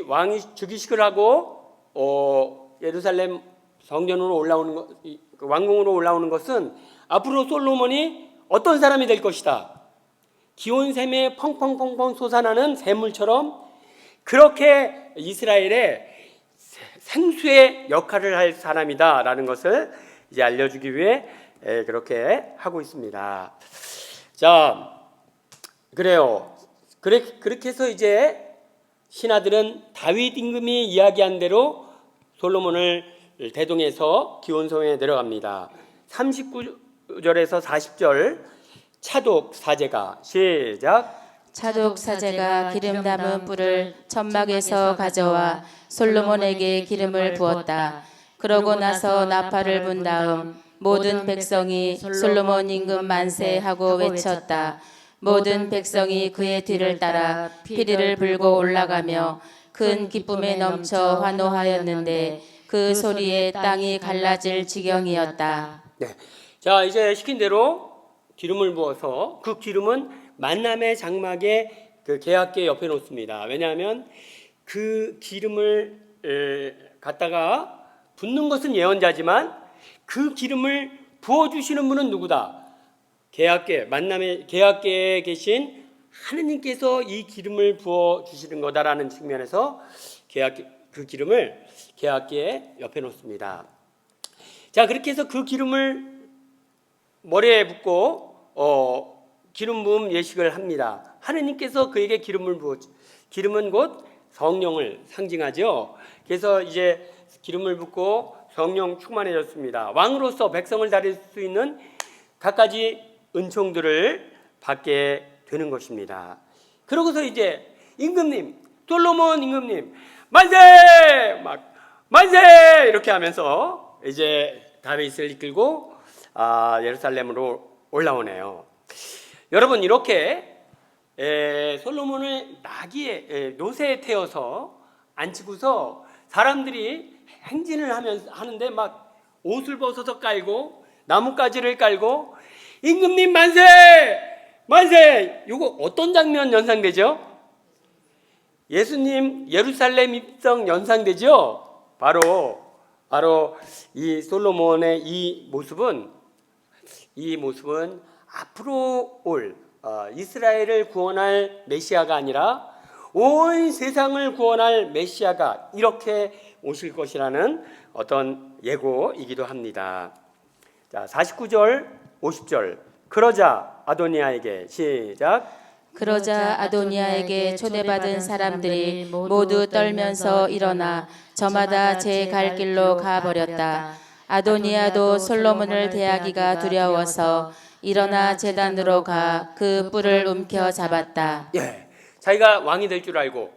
왕이 즉위식을 하고 예루살렘 성전으로 올라오는 왕궁으로 올라오는 것은 앞으로 솔로몬이 어떤 사람이 될 것이다. 기온샘에 펑펑펑펑 솟아나는 샘물처럼 그렇게 이스라엘의 생수의 역할을 할 사람이다라는 것을 이제 알려주기 위해 그렇게 하고 있습니다. 자, 그래요. 그렇게 해서 이제 신하들은 다윗 임금이 이야기한 대로 솔로몬을 대동해서 기온성에 내려갑니다. 39절에서 40절 차독 사제가 시작. 차독 사제가 기름 담은 뿔을 천막에서 가져와 솔로몬에게 기름을 부었다. 그러고 나서 나팔을 분 다음 모든 백성이 솔로몬 임금 만세 하고 외쳤다. 모든 백성이 그의 뒤를 따라 피리를 불고 올라가며 큰 기쁨에 넘쳐 환호하였는데 그 소리에 땅이 갈라질 지경이었다. 네. 자, 이제 시킨 대로 기름을 부어서 그 기름은 만남의 장막에 그 계약계 옆에 놓습니다. 왜냐하면 그 기름을 갖다가 붓는 것은 예언자지만 그 기름을 부어주시는 분은 누구다? 만남의 계약계에 계신 하느님께서 이 기름을 부어주시는 거다라는 측면에서 그 기름을 개화기에 옆에 놓습니다. 자, 그렇게 해서 그 기름을 머리에 붓고 기름 부음 예식을 합니다. 하느님께서 그에게 기름을 부어, 기름은 곧 성령을 상징하죠. 그래서 이제 기름을 붓고 성령 충만해졌습니다. 왕으로서 백성을 다릴 수 있는 갖가지 은총들을 받게 되는 것입니다. 그러고서 이제 임금님, 솔로몬 임금님 만세! 막 만세! 이렇게 하면서 이제 다윗을 이끌고 예루살렘으로 올라오네요. 여러분, 이렇게 솔로몬을 나귀에 노새에 태워서 앉히고서 사람들이 행진을 하는데 막 옷을 벗어서 깔고 나뭇가지를 깔고 임금님 만세! 만세! 이거 어떤 장면 연상되죠? 예수님 예루살렘 입성 연상되죠? 바로 이 솔로몬의 이 모습은 앞으로 올 이스라엘을 구원할 메시아가 아니라 온 세상을 구원할 메시아가 이렇게 오실 것이라는 어떤 예고이기도 합니다. 자, 49절, 50절. 그러자 아도니아에게 시작. 그러자 아도니아에게 초대받은 사람들이 모두 떨면서 일어나 저마다 제 갈 길로 가버렸다. 아도니아도 솔로몬을 대하기가 두려워서 일어나 제단으로 가 그 뿔을 움켜 잡았다. 예, 자기가 왕이 될 줄 알고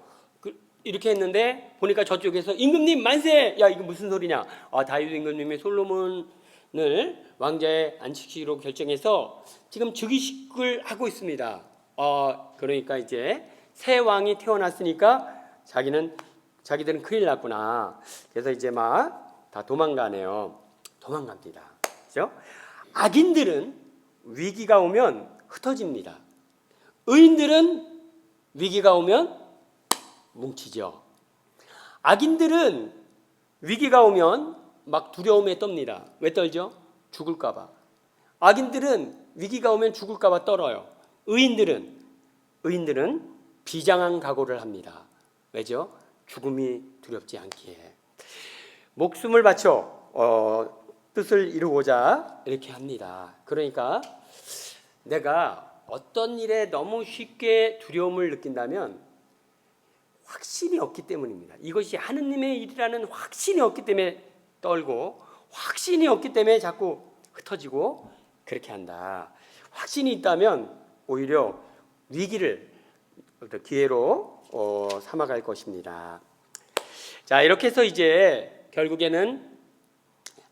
이렇게 했는데 보니까 저쪽에서 임금님 만세! 야, 이거 무슨 소리냐? 다윗 임금님이 솔로몬을 왕자에 앉히기로 결정해서 지금 즉위식을 하고 있습니다. 그러니까 이제 새 왕이 태어났으니까 자기들은 큰일 났구나. 그래서 이제 막 다 도망가네요. 도망갑니다. 그렇죠? 악인들은 위기가 오면 흩어집니다. 의인들은 위기가 오면 뭉치죠. 악인들은 위기가 오면 막 두려움에 떱니다. 왜 떨죠? 죽을까 봐. 악인들은 위기가 오면 죽을까 봐 떨어요. 의인들은 비장한 각오를 합니다. 왜죠? 죽음이 두렵지 않기에. 목숨을 바쳐 뜻을 이루고자 이렇게 합니다. 그러니까 내가 어떤 일에 너무 쉽게 두려움을 느낀다면 확신이 없기 때문입니다. 이것이 하느님의 일이라는 확신이 없기 때문에 떨고, 확신이 없기 때문에 자꾸 흩어지고 그렇게 한다. 확신이 있다면 오히려 위기를 기회로 삼아갈 것입니다. 자, 이렇게 해서 이제 결국에는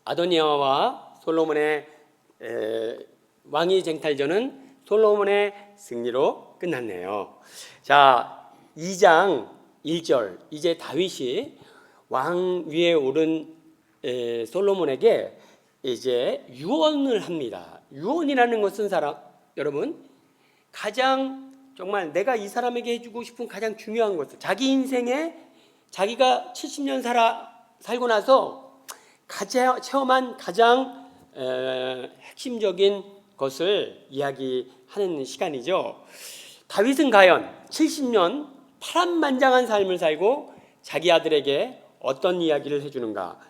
아도니아와 솔로몬의 왕위 쟁탈전은 솔로몬의 승리로 끝났네요. 자, 2장 1절. 이제 다윗이 왕 위에 오른 솔로몬에게 이제 유언을 합니다. 유언이라는 것은 여러분 가장 정말 내가 이 사람에게 해주고 싶은 가장 중요한 것은 자기 인생에 자기가 70년 살고 나서 체험한 가장 핵심적인 것을 이야기하는 시간이죠. 다윗은 과연 70년 파란만장한 삶을 살고 자기 아들에게 어떤 이야기를 해주는가?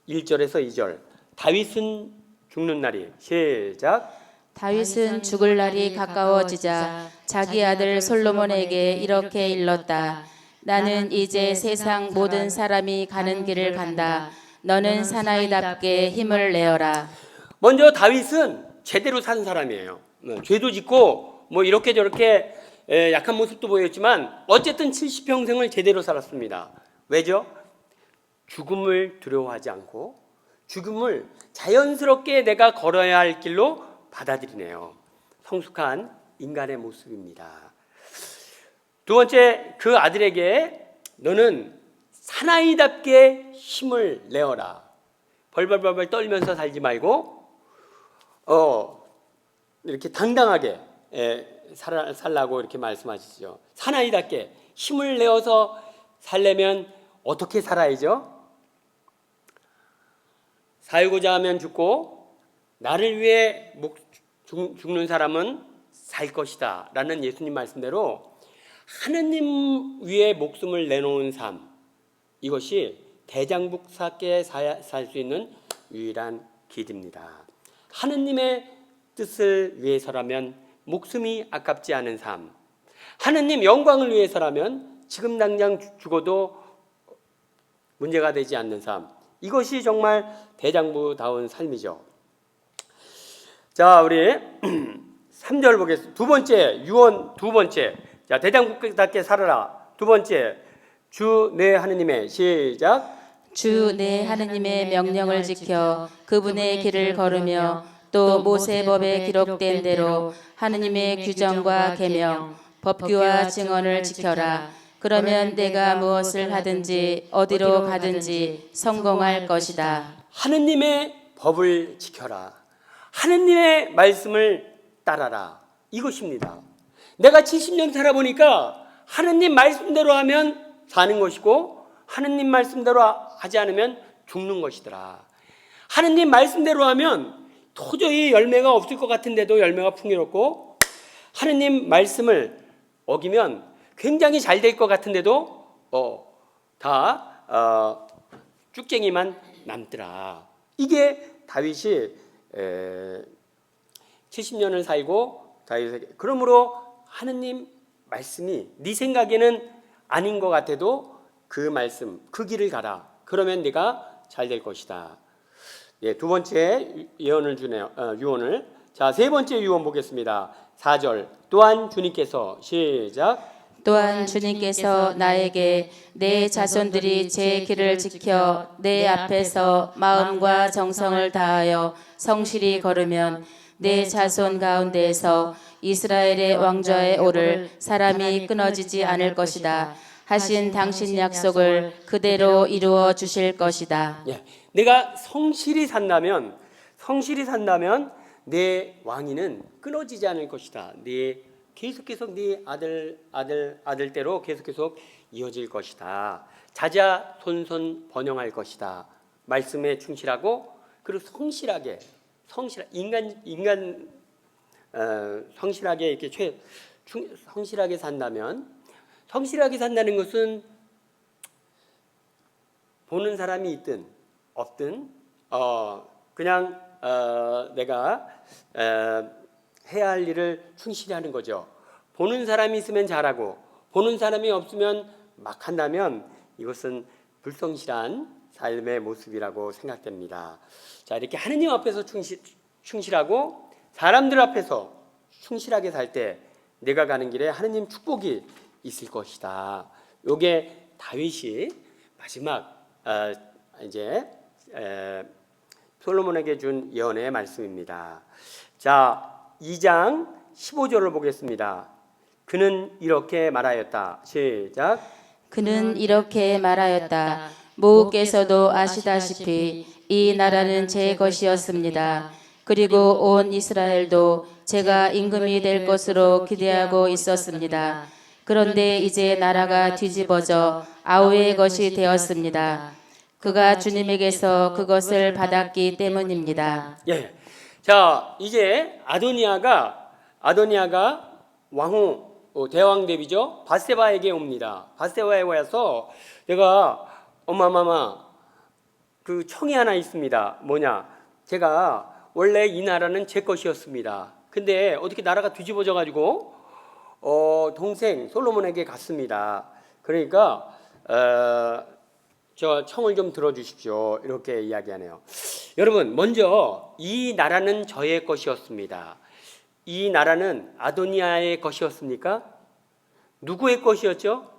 1절에서 2절. 다윗은 죽는 날이 시작. 다윗은 죽을 날이 가까워지자 자기 아들 솔로몬에게 이렇게 일렀다. 나는 이제 세상 모든 사람이 가는 길을 간다. 너는 사나이답게 힘을 내어라. 먼저 다윗은 제대로 산 사람이에요. 죄도 짓고 뭐 이렇게 저렇게 약한 모습도 보였지만 어쨌든 70평생을 제대로 살았습니다. 왜죠? 죽음을 두려워하지 않고 죽음을 자연스럽게 내가 걸어야 할 길로 받아들이네요. 성숙한 인간의 모습입니다. 두 번째, 그 아들에게 너는 사나이답게 힘을 내어라. 벌벌벌벌 떨면서 살지 말고 이렇게 당당하게 살라고 이렇게 말씀하시죠. 사나이답게 힘을 내어서 살려면 어떻게 살아야죠? 살고자 하면 죽고 나를 위해 죽는 사람은 살 것이다 라는 예수님 말씀대로 하느님 위에 목숨을 내놓은 삶, 이것이 대장국사께 살 수 있는 유일한 길입니다. 하느님의 뜻을 위해서라면 목숨이 아깝지 않은 삶, 하느님 영광을 위해서라면 지금 당장 죽어도 문제가 되지 않는 삶, 이것이 정말 대장부다운 삶이죠. 자, 우리 3절 보겠습니다. 두 번째, 유언 두 번째. 자, 대장국답게 살아라. 두 번째, 주 내 하느님의, 시작. 주 내 하느님의 명령을 지켜 그분의 길을 걸으며 또 모세법에 기록된 대로 하느님의 규정과 계명, 법규와 증언을 지켜라. 그러면 내가 무엇을 하든지 어디로 가든지 성공할 것이다. 하느님의 법을 지켜라. 하느님의 말씀을 따라라. 이것입니다. 내가 70년 살아보니까 하느님 말씀대로 하면 사는 것이고 하느님 말씀대로 하지 않으면 죽는 것이더라. 하느님 말씀대로 하면 도저히 열매가 없을 것 같은데도 열매가 풍요롭고, 하느님 말씀을 어기면 굉장히 잘 될 것 같은데도 쭉쟁이만 남더라. 이게 다윗이 70년을 살고 다윗에게, 그러므로 하느님 말씀이 네 생각에는 아닌 것 같아도 그 말씀, 그 길을 가라. 그러면 네가 잘 될 것이다. 예, 두 번째 예언을 주네요. 유언을. 자, 세 번째 유언 보겠습니다. 4절. 또한 주님께서, 시작. 또한 주님께서 나에게 내 자손들이 제 길을 지켜 내 앞에서 마음과 정성을 다하여 성실히 걸으면 내 자손 가운데에서 이스라엘의 왕좌에 오를 사람이 끊어지지 않을 것이다 하신 당신 약속을 그대로 이루어 주실 것이다. 예, 내가 성실히 산다면 내 왕위는 끊어지지 않을 것이다. 계속 네 아들대로 계속 이어질 것이다. 자자손손 번영할 것이다. 말씀에 충실하고, 그리고 성실하게 성실하게 이렇게 성실하게 산다면, 성실하게 산다는 것은 보는 사람이 있든 없든 그냥 내가 해야 할 일을 충실히 하는 거죠. 보는 사람이 있으면 잘하고 보는 사람이 없으면 막 한다면 이것은 불성실한 삶의 모습이라고 생각됩니다. 자, 이렇게 하느님 앞에서 충실하고 사람들 앞에서 충실하게 살 때 내가 가는 길에 하느님 축복이 있을 것이다. 요게 다윗이 마지막 이제 솔로몬에게 준 예언의 말씀입니다. 자, 2장 15절을 보겠습니다. 그는 이렇게 말하였다. 시작. 그는 이렇게 말하였다. 모국께서도 아시다시피 이 나라는 제 것이었습니다. 그리고 온 이스라엘도 제가 임금이 될 것으로 기대하고 있었습니다. 그런데 이제 나라가 뒤집어져 아우의 것이 되었습니다. 그가 주님에게서 그것을 받았기 때문입니다. 예. 자, 이제 아도니아가 왕후 대왕 대비죠. 밧세바에게 옵니다. 밧세바에 와서 내가 엄마마마 그 청이 하나 있습니다. 뭐냐? 제가 원래 이 나라는 제 것이었습니다. 근데 어떻게 나라가 뒤집어져 가지고 동생 솔로몬에게 갔습니다. 그러니까 저 청을 좀 들어주십시오. 이렇게 이야기하네요. 여러분, 먼저 이 나라는 저의 것이었습니다. 이 나라는 아도니아의 것이었습니까? 누구의 것이었죠?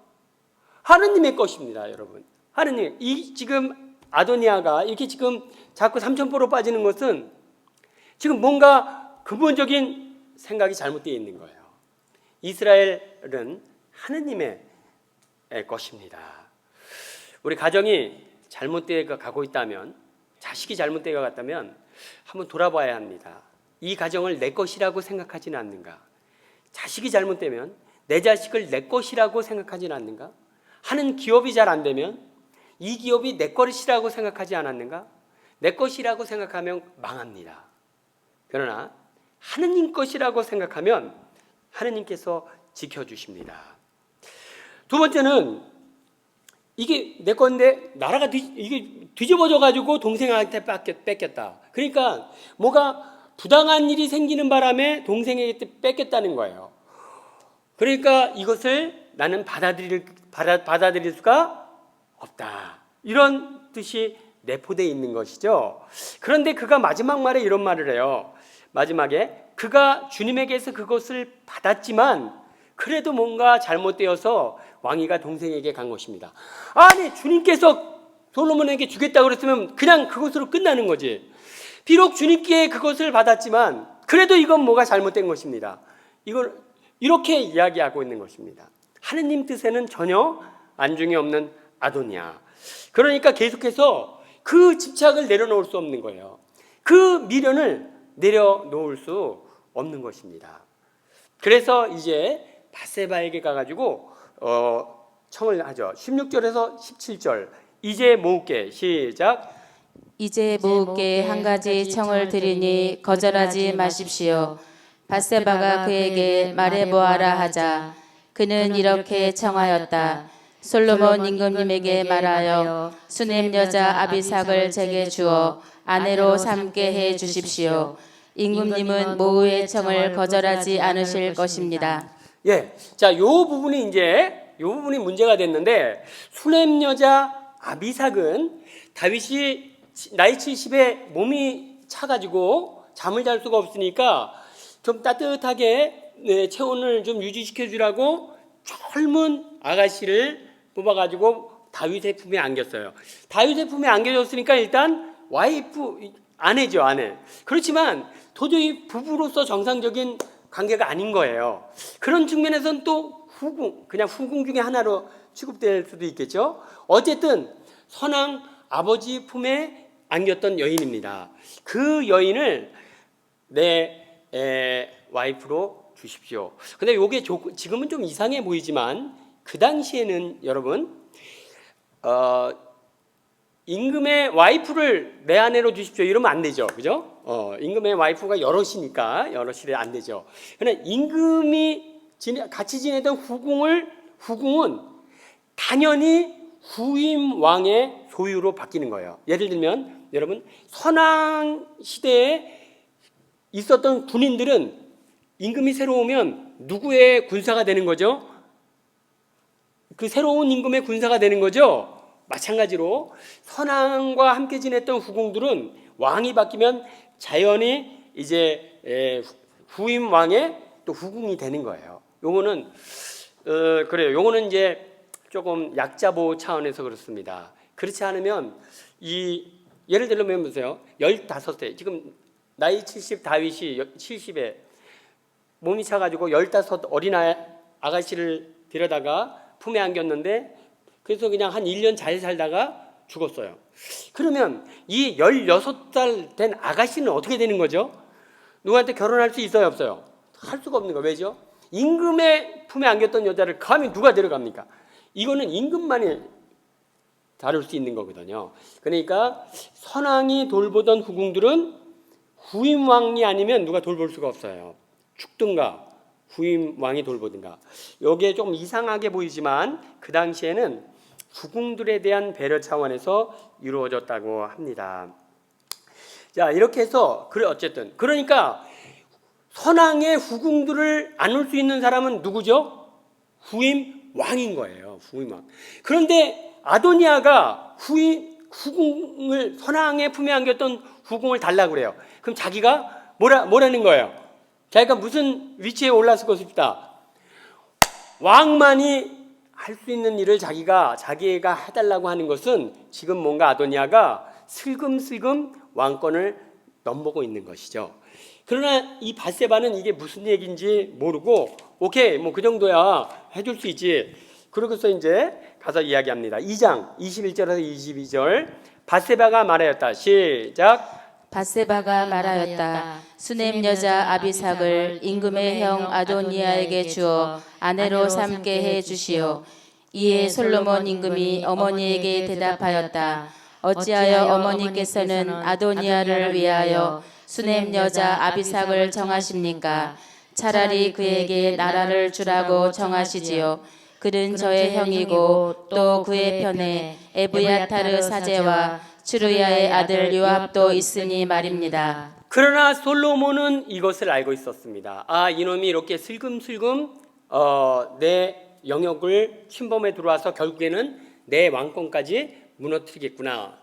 하느님의 것입니다, 여러분. 하느님. 이 지금 아도니아가 이렇게 지금 자꾸 삼천포로 빠지는 것은 지금 뭔가 근본적인 생각이 잘못되어 있는 거예요. 이스라엘은 하느님의 것입니다. 우리 가정이 잘못되어 가고 있다면, 자식이 잘못되어 갔다면 한번 돌아봐야 합니다. 이 가정을 내 것이라고 생각하지는 않는가? 자식이 잘못되면 내 자식을 내 것이라고 생각하지는 않는가? 하는 기업이 잘 안 되면 이 기업이 내 것이라고 생각하지 않았는가? 내 것이라고 생각하면 망합니다. 그러나 하느님 것이라고 생각하면 하느님께서 지켜주십니다. 두 번째는 이게 내 건데 나라가 이게 뒤집어져 가지고 동생한테 뺏겼다. 그러니까 뭐가 부당한 일이 생기는 바람에 동생에게 뺏겼다는 거예요. 그러니까 이것을 나는 받아들일 수가 없다. 이런 뜻이 내포되어 있는 것이죠. 그런데 그가 마지막 말에 이런 말을 해요. 마지막에 그가 주님에게서 그것을 받았지만 그래도 뭔가 잘못되어서 왕위가 동생에게 간 것입니다. 아니, 주님께서 솔로몬에게 주겠다고 그랬으면 그냥 그것으로 끝나는 거지. 비록 주님께 그것을 받았지만 그래도 이건 뭐가 잘못된 것입니다. 이걸 이렇게 이야기하고 있는 것입니다. 하느님 뜻에는 전혀 안중이 없는 아도니아. 그러니까 계속해서 그 집착을 내려놓을 수 없는 거예요. 그 미련을 내려놓을 수 없는 것입니다. 그래서 이제 밧세바에게 가가지고 청을 하죠. 16절에서 17절. 이제 모으게 시작. 이제 모으게 한 가지 청을 드리니 거절하지 마십시오. 밧세바가 그에게 말해보아라 하자 그는 이렇게 청하였다. 솔로몬 임금님에게 말하여 수넴 여자 아비삭을 제게 주어 아내로 삼게 해 주십시오. 임금님은 모후의 청을 거절하지 않으실 것입니다. 예, 자, 요 부분이 문제가 됐는데 수넴 여자 아비삭은 다윗이 나이 70에 몸이 차가지고 잠을 잘 수가 없으니까 좀 따뜻하게 체온을 좀 유지시켜 주라고 젊은 아가씨를 뽑아가지고 다윗의 품에 안겼어요. 다윗의 품에 안겨줬으니까 일단 와이프, 아내죠, 아내. 그렇지만 도저히 부부로서 정상적인 관계가 아닌 거예요. 그런 측면에서는 또 그냥 후궁 중에 하나로 취급될 수도 있겠죠. 어쨌든 선왕 아버지 품에 안겼던 여인입니다. 그 여인을 내 와이프로 주십시오. 근데 이게 지금은 좀 이상해 보이지만 그 당시에는 여러분 임금의 와이프를 내 아내로 주십시오 이러면 안 되죠, 그죠? 임금의 와이프가 여럿이니까 여럿이 안 되죠. 그러나 임금이 같이 지내던 후궁은 당연히 후임 왕의 소유로 바뀌는 거예요. 예를 들면 여러분 선왕 시대에 있었던 군인들은 임금이 새로 오면 누구의 군사가 되는 거죠? 그 새로운 임금의 군사가 되는 거죠. 마찬가지로 선왕과 함께 지냈던 후궁들은 왕이 바뀌면 자연히 이제 후임 왕의 또 후궁이 되는 거예요. 요거는 그래요. 요거는 이제 조금 약자 보호 차원에서 그렇습니다. 그렇지 않으면 예를 들면 보세요. 15세 지금 나이 70 다윗이 70에 몸이 차가지고 15 어린 아가씨를 데려다가 품에 안겼는데 그래서 그냥 한 1년 잘 살다가 죽었어요. 그러면 이 16살 된 아가씨는 어떻게 되는 거죠? 누구한테 결혼할 수 있어요, 없어요? 할 수가 없는 거. 왜죠? 임금의 품에 안겼던 여자를 감히 누가 데려갑니까? 이거는 임금만이 다룰 수 있는 거거든요. 그러니까 선왕이 돌보던 후궁들은 후임 왕이 아니면 누가 돌볼 수가 없어요. 죽든가 후임 왕이 돌보든가. 여기에 조금 이상하게 보이지만 그 당시에는 후궁들에 대한 배려 차원에서 이루어졌다고 합니다. 자, 이렇게 해서 어쨌든 그러니까 선왕의 후궁들을 안을 수 있는 사람은 누구죠? 후임 왕인 거예요. 후임 왕. 그런데 아도니아가 후궁을 선왕의 품에 안겼던 후궁을 달라고 그래요. 그럼 자기가 뭐라는 거예요? 자기가 무슨 위치에 올랐을 것입니다. 왕만이 할 수 있는 일을 자기가 해달라고 하는 것은 지금 뭔가 아도니아가 슬금슬금 왕권을 넘보고 있는 것이죠. 그러나 이 밧세바는 이게 무슨 얘기인지 모르고 오케이 뭐 그 정도야 해줄 수 있지. 그러고서 이제 가서 이야기합니다. 2장 21절에서 22절. 밧세바가 말하였다. 시작. 밧세바가 말하였다. 수넴 여자 아비삭을 임금의 형 아도니아에게 주어 아내로 삼게 해 주시오. 이에 솔로몬 임금이 어머니에게 대답하였다. 어찌하여 어머니께서는 아도니아를 위하여 수넴 여자 아비삭을 정하십니까? 차라리 그에게 나라를 주라고 정하시지요. 그는 저의 형이고 또 그의 편에 에브야타르 사제와 추루야의 아들 요압도 있으니 말입니다. 그러나 솔로몬은 이것을 알고 있었습니다. 아, 이놈이 이렇게 슬금슬금 내 영역을 침범해 들어와서 결국에는 내 왕권까지 무너뜨리겠구나.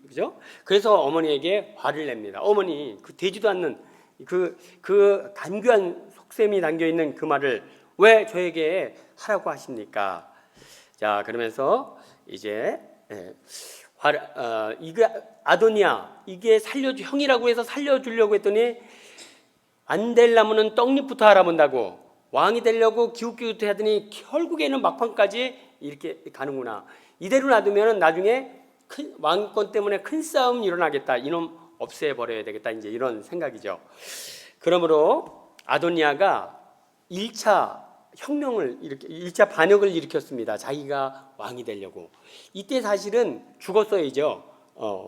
그죠? 그래서 어머니에게 화를 냅니다. 어머니, 그 되지도 않는 그 간교한 속셈이 담겨 있는 그 말을 왜 저에게 하라고 하십니까? 자, 그러면서 이제 이게 아도니아, 이게 형이라고 해서 살려주려고 했더니 안 되려면은 떡잎부터 알아본다고, 왕이 되려고 기웃기웃 하더니 결국에는 막판까지 이렇게 가는구나. 이대로 놔두면 나중에 왕권 때문에 큰 싸움이 일어나겠다. 이놈 없애버려야 되겠다. 이제 이런 생각이죠. 그러므로 아도니아가 1차 혁명을 1차 반역을 일으켰습니다. 자기가 왕이 되려고. 이때 사실은 죽었어야죠.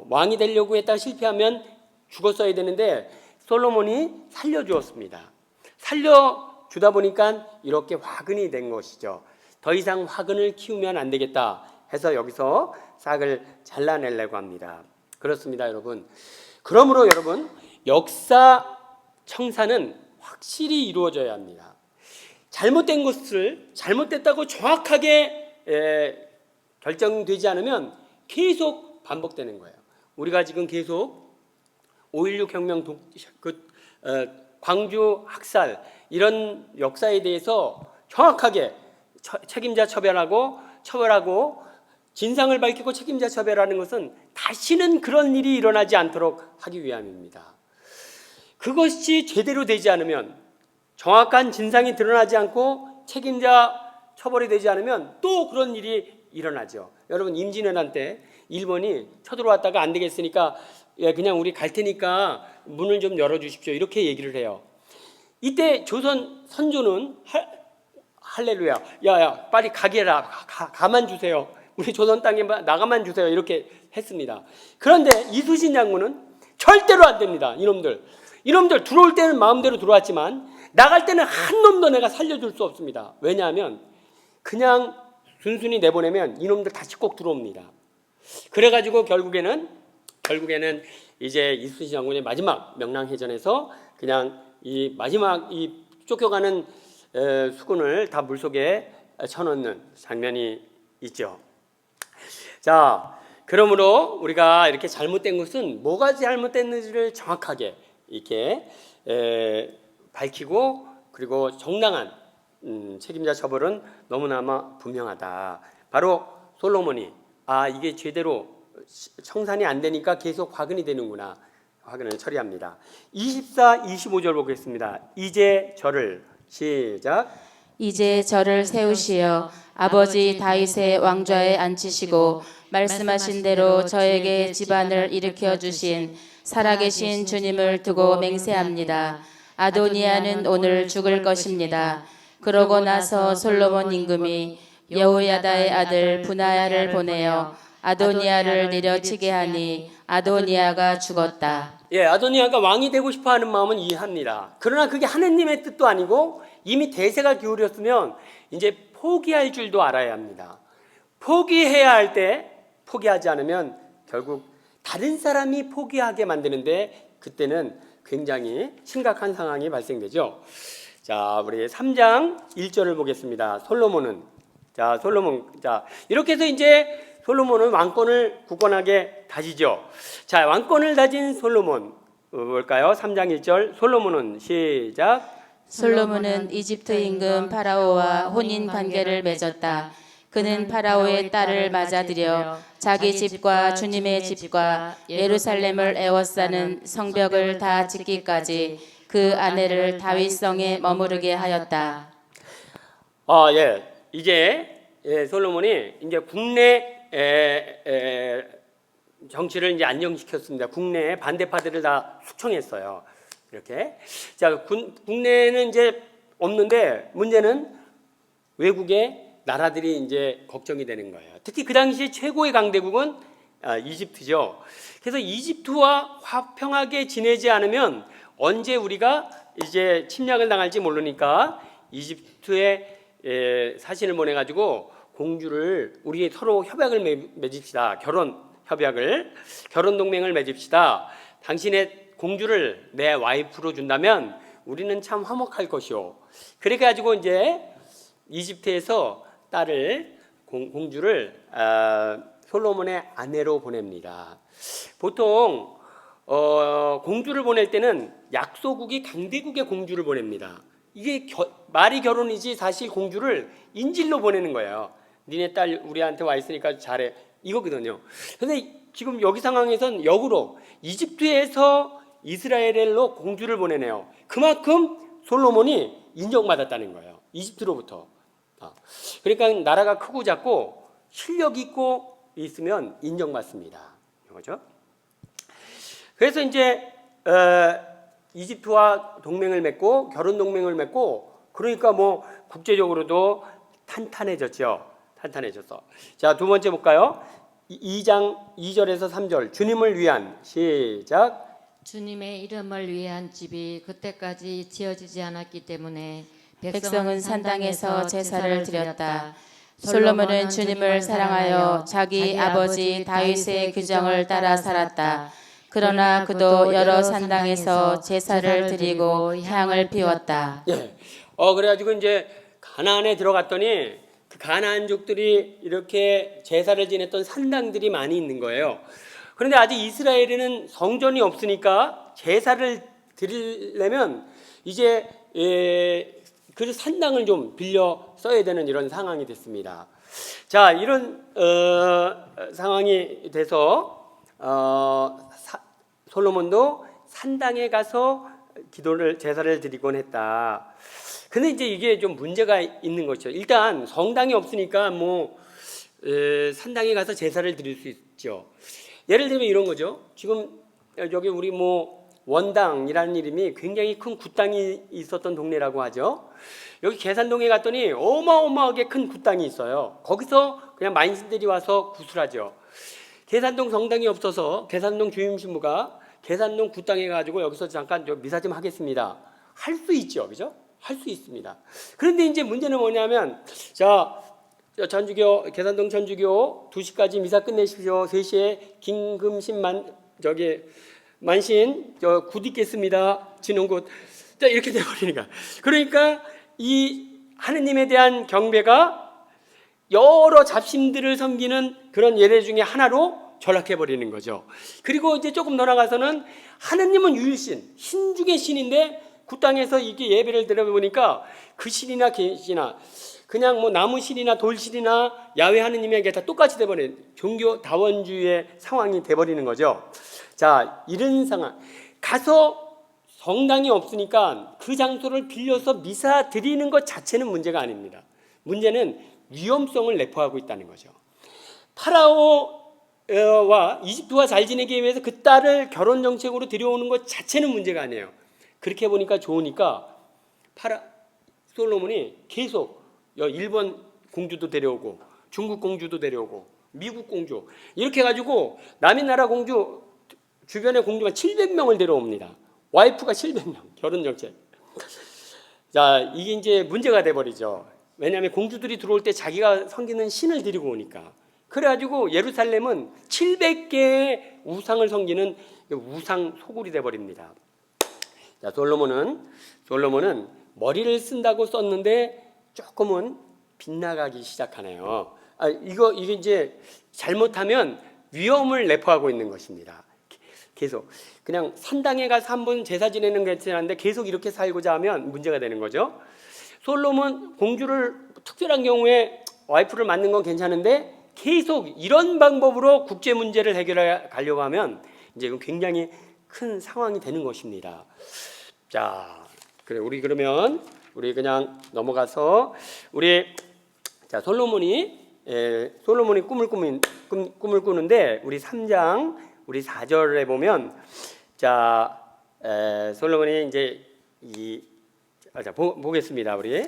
왕이 되려고 했다가 실패하면 죽었어야 되는데 솔로몬이 살려주었습니다. 살려주다 보니까 이렇게 화근이 된 것이죠. 더 이상 화근을 키우면 안 되겠다 해서 여기서 싹을 잘라내려고 합니다. 그렇습니다, 여러분. 그러므로 여러분, 역사 청산은 확실히 이루어져야 합니다. 잘못된 것을 잘못됐다고 정확하게 결정되지 않으면 계속 반복되는 거예요. 우리가 지금 계속 5.16 혁명, 광주 학살 이런 역사에 대해서 정확하게 책임자 처벌하고 진상을 밝히고 책임자 처벌하는 것은 다시는 그런 일이 일어나지 않도록 하기 위함입니다. 그것이 제대로 되지 않으면, 정확한 진상이 드러나지 않고 책임자 처벌이 되지 않으면 또 그런 일이 일어나죠. 여러분, 임진왜란 때 일본이 쳐들어왔다가 안 되겠으니까 그냥 우리 갈 테니까 문을 좀 열어주십시오, 이렇게 얘기를 해요. 이때 조선 선조는 할렐루야, 야 빨리 가게 해라, 가만 주세요, 우리 조선 땅에 나가만 주세요, 이렇게 했습니다. 그런데 이순신 장군은 절대로 안 됩니다. 이놈들 들어올 때는 마음대로 들어왔지만 나갈 때는 한 놈도 내가 살려줄 수 없습니다. 왜냐하면 그냥 순순히 내보내면 이놈들 다시 꼭 들어옵니다. 그래가지고 결국에는 이제 이순신 장군의 마지막 명랑해전에서 그냥 이 마지막 이 쫓겨가는 수군을 다 물속에 쳐넣는 장면이 있죠. 자, 그러므로 우리가 이렇게 잘못된 것은 뭐가 잘못됐는지를 정확하게 이렇게 밝히고, 그리고 정당한 책임자 처벌은 너무나마 분명하다. 바로 솔로몬이 이게 제대로 청산이 안 되니까 계속 화근이 되는구나, 화근을 처리합니다. 24, 25절 보겠습니다. 이제 저를, 시작. 이제 저를 세우시어 아버지 다윗의 왕좌에 앉히시고 말씀하신 대로 저에게 집안을 일으켜 주신 살아계신 주님을 두고 맹세합니다. 아도니아는 오늘 죽을 것입니다. 그러고 나서 솔로몬 임금이 여호야다의 아들 분하야를 보내어 아도니아를 내려치게 하니 아도니아가 죽었다. 아도니아가 왕이 되고 싶어하는 마음은 이해합니다. 그러나 그게 하느님의 뜻도 아니고 이미 대세가 기울였으면 이제 포기할 줄도 알아야 합니다. 포기해야 할 때 포기하지 않으면 결국 다른 사람이 포기하게 만드는데 그때는 굉장히 심각한 상황이 발생되죠. 자, 우리 3장 1절을 보겠습니다. 솔로몬, 이렇게 해서 이제 솔로몬은 왕권을 굳건하게 다지죠. 자, 왕권을 다진 솔로몬 볼까요? 3장 1절 솔로몬은, 시작. 솔로몬은 이집트 임금 파라오와 혼인 관계를 맺었다. 그는 파라오의 딸을 맞아들여 자기 집과 주님의 집과 예루살렘을 에워싸는 성벽을 다 짓기까지 그 아내를 다윗성에 머무르게 하였다. 이제 솔로몬이 이제 국내 정치를 이제 안정시켰습니다. 국내에 반대파들을 다 숙청했어요. 이렇게. 자, 국내는 이제 없는데 문제는 외국의 나라들이 이제 걱정이 되는 거예요. 특히 그 당시 최고의 강대국은 이집트죠. 그래서 이집트와 화평하게 지내지 않으면 언제 우리가 이제 침략을 당할지 모르니까 이집트의 사신을 보내가지고 공주를 우리 서로 협약을 맺읍시다. 결혼 협약을, 결혼 동맹을 맺읍시다. 당신의 공주를 내 와이프로 준다면 우리는 참 화목할 것이오. 그래 가지고 이제 이집트에서 딸을 공주를 솔로몬의 아내로 보냅니다. 보통 공주를 보낼 때는 약소국이 강대국의 공주를 보냅니다. 이게 말이 결혼이지 사실 공주를 인질로 보내는 거예요. 니네 딸 우리한테 와 있으니까 잘해 이거거든요. 그런데 지금 여기 상황에선 역으로 이집트에서 이스라엘로 공주를 보내네요. 그만큼 솔로몬이 인정받았다는 거예요. 이집트로부터. 그러니까 나라가 크고 작고 실력 있고 있으면 인정받습니다. 이거죠. 그래서 이제 이집트와 동맹을 맺고 결혼 동맹을 맺고 그러니까 뭐 국제적으로도 탄탄해졌죠. 탄탄해졌어. 자, 두 번째 볼까요? 2장 2절에서 3절 주님을 위한 시작. 주님의 이름을 위한 집이 그때까지 지어지지 않았기 때문에 백성은 산당에서 제사를 드렸다. 솔로몬은 주님을 사랑하여 자기 아버지 다윗의 규정을 따라 살았다. 그러나 그도 여러 산당에서 제사를 드리고 향을 피웠다. 예. 그래가지고 이제 가나안에 들어갔더니 그 가나안족들이 이렇게 제사를 지냈던 산당들이 많이 있는 거예요. 그런데 아직 이스라엘에는 성전이 없으니까 제사를 드리려면 이제 그 산당을 좀 빌려 써야 되는 이런 상황이 됐습니다. 자, 이런 상황이 돼서 솔로몬도 산당에 가서 제사를 드리곤 했다. 근데 이제 이게 좀 문제가 있는 거죠. 일단 성당이 없으니까 뭐 산당에 가서 제사를 드릴 수 있죠. 예를 들면 이런 거죠. 지금 여기 우리 뭐 원당이라는 이름이 굉장히 큰 굿당이 있었던 동네라고 하죠. 여기 계산동에 갔더니 어마어마하게 큰 굿당이 있어요. 거기서 그냥 만신들이 와서 구슬하죠. 계산동 성당이 없어서 계산동 주임신부가 계산동 굿당에 가지고 여기서 잠깐 미사 좀 하겠습니다. 할 수 있죠, 그죠? 할 수 있습니다. 그런데 이제 문제는 뭐냐면, 자, 전주교 계산동 전주교 2시까지 미사 끝내십시오. 3시에 김금신 만신 굿 있겠습니다. 진홍굿. 자, 이렇게 돼버리니까. 그러니까 이 하느님에 대한 경배가 여러 잡신들을 섬기는 그런 예례 중에 하나로 전락해버리는 거죠. 그리고 이제 조금 더 나가서는 하느님은 유일신, 신 중의 신인데 그 땅에서 이게 예배를 드려보니까 그 신이나 계시나 그냥 뭐 나무 신이나 돌 신이나 야훼 하느님에게 다 똑같이 돼버린 종교 다원주의의 상황이 돼버리는 거죠. 자, 이런 상황 가서 성당이 없으니까 그 장소를 빌려서 미사 드리는 것 자체는 문제가 아닙니다. 문제는 위험성을 내포하고 있다는 거죠. 파라오와 이집트와 잘 지내기 위해서 그 딸을 결혼 정책으로 들여오는 것 자체는 문제가 아니에요. 그렇게 보니까 좋으니까 솔로몬이 계속 일본 공주도 데려오고 중국 공주도 데려오고 미국 공주 이렇게 해가지고 남의 나라 공주 주변의 공주가 700명을 데려옵니다. 와이프가 700명 결혼 정책. 자, 이게 이제 문제가 돼버리죠. 왜냐하면 공주들이 들어올 때 자기가 섬기는 신을 데리고 오니까. 그래가지고 예루살렘은 700개의 우상을 섬기는 우상 소굴이 돼버립니다. 자, 솔로몬은 머리를 쓴다고 썼는데 조금은 빗나가기 시작하네요. 이게 이제 잘못하면 위험을 내포하고 있는 것입니다. 계속 그냥 산당에 가서 한번 제사 지내는 게 괜찮은데 계속 이렇게 살고자 하면 문제가 되는 거죠. 솔로몬 공주를 특별한 경우에 와이프를 만난 건 괜찮은데 계속 이런 방법으로 국제 문제를 해결해 가려고 하면 이제 이건 굉장히 큰 상황이 되는 것입니다. 자, 그래 우리 그냥 넘어가서 솔로몬이 꿈을 꾸는데 우리 3장 우리 4절에 보면 솔로몬이 이제 보겠습니다. 우리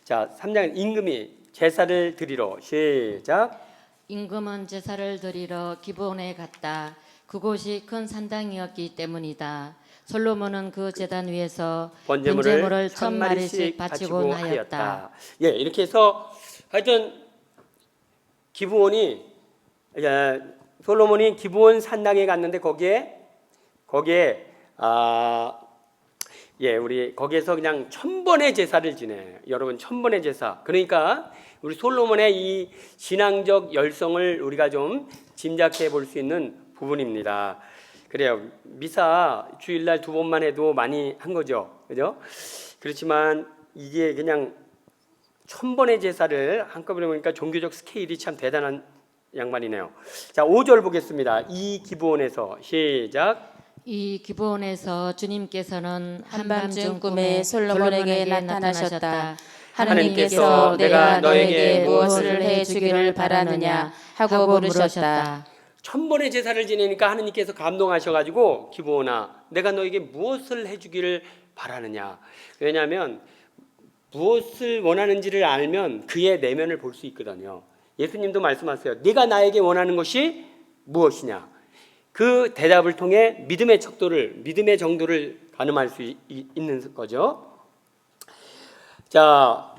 3장 임금이 제사를 드리러 시작. 임금은 제사를 드리러 기브온에 갔다. 그곳이 큰 산당이었기 때문이다. 솔로몬은 그 제단 위에서 번제물을 번제물을 1000마리씩 1000마리씩 바치고 하였다. 예, 이렇게 해서 하여튼 기브온이 솔로몬이 기브온 산당에 갔는데 거기에 우리 거기에서 그냥 1000번의 제사를 지내. 여러분 1000번의 제사. 그러니까 우리 솔로몬의 이 신앙적 열성을 우리가 좀 짐작해 볼 수 있는 부분입니다. 그래요. 미사 주일날 2번만 해도 많이 한 거죠. 그죠? 그렇지만 이게 그냥 1000번의 제사를 한꺼번에 보니까 종교적 스케일이 참 대단한 양반이네요. 자, 5절 보겠습니다. 이 기브온에서 시작. 이 기브온에서 주님께서는 한밤중 꿈에 솔로몬에게 나타나셨다. 하나님께서 하나님께서 내가 너에게 무엇을 해주기를 바라느냐 하고 물으셨다. 1000번의 제사를 지내니까 하느님께서 감동하셔가지고 기브온아 내가 너에게 무엇을 해주기를 바라느냐. 왜냐하면 무엇을 원하는지를 알면 그의 내면을 볼 수 있거든요. 예수님도 말씀하세요. 네가 나에게 원하는 것이 무엇이냐. 그 대답을 통해 믿음의 정도를 가늠할 수 있는 거죠. 자,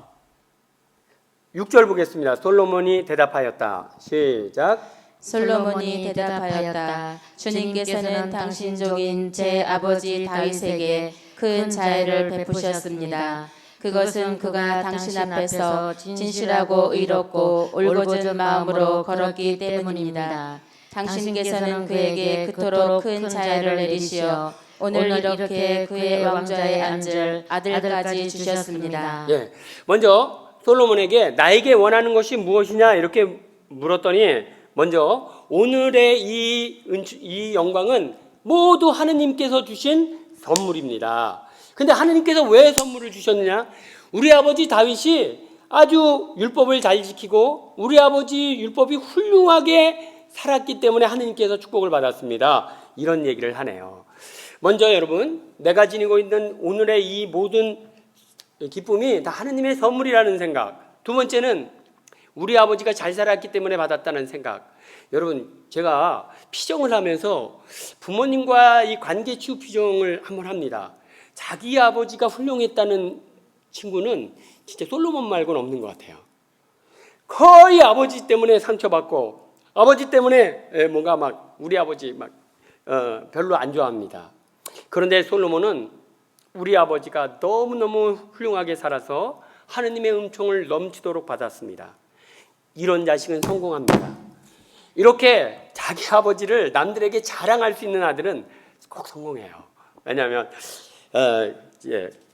6절 보겠습니다. 솔로몬이 대답하였다. 시작. 솔로몬이 대답하였다. 주님께서는 당신 종인 제 아버지 다윗에게 큰 자애를 베푸셨습니다. 그것은 그가 당신 앞에서 진실하고 의롭고 올곧은 마음으로 걸었기 때문입니다. 당신께서는 그에게 그토록 큰 자애를 내리시어 오늘 이렇게 그의 왕좌에 앉을 아들까지 주셨습니다. 예, 먼저 솔로몬에게 나에게 원하는 것이 무엇이냐 이렇게 물었더니 먼저 오늘의 이 영광은 모두 하느님께서 주신 선물입니다. 근데 하느님께서 왜 선물을 주셨느냐? 우리 아버지 다윗이 아주 율법을 잘 지키고 우리 아버지 율법이 훌륭하게 살았기 때문에 하느님께서 축복을 받았습니다. 이런 얘기를 하네요. 먼저 여러분, 내가 지니고 있는 오늘의 이 모든 기쁨이 다 하느님의 선물이라는 생각. 두 번째는 우리 아버지가 잘 살았기 때문에 받았다는 생각. 여러분, 제가 피정을 하면서 부모님과 이 관계 치유 피정을 한번 합니다. 자기 아버지가 훌륭했다는 친구는 진짜 솔로몬 말고는 없는 것 같아요. 거의 아버지 때문에 상처받고 아버지 때문에 뭔가 막 우리 아버지 막 별로 안 좋아합니다. 그런데 솔로몬은 우리 아버지가 너무너무 훌륭하게 살아서 하느님의 은총을 넘치도록 받았습니다. 이런 자식은 성공합니다. 이렇게 자기 아버지를 남들에게 자랑할 수 있는 아들은 꼭 성공해요. 왜냐하면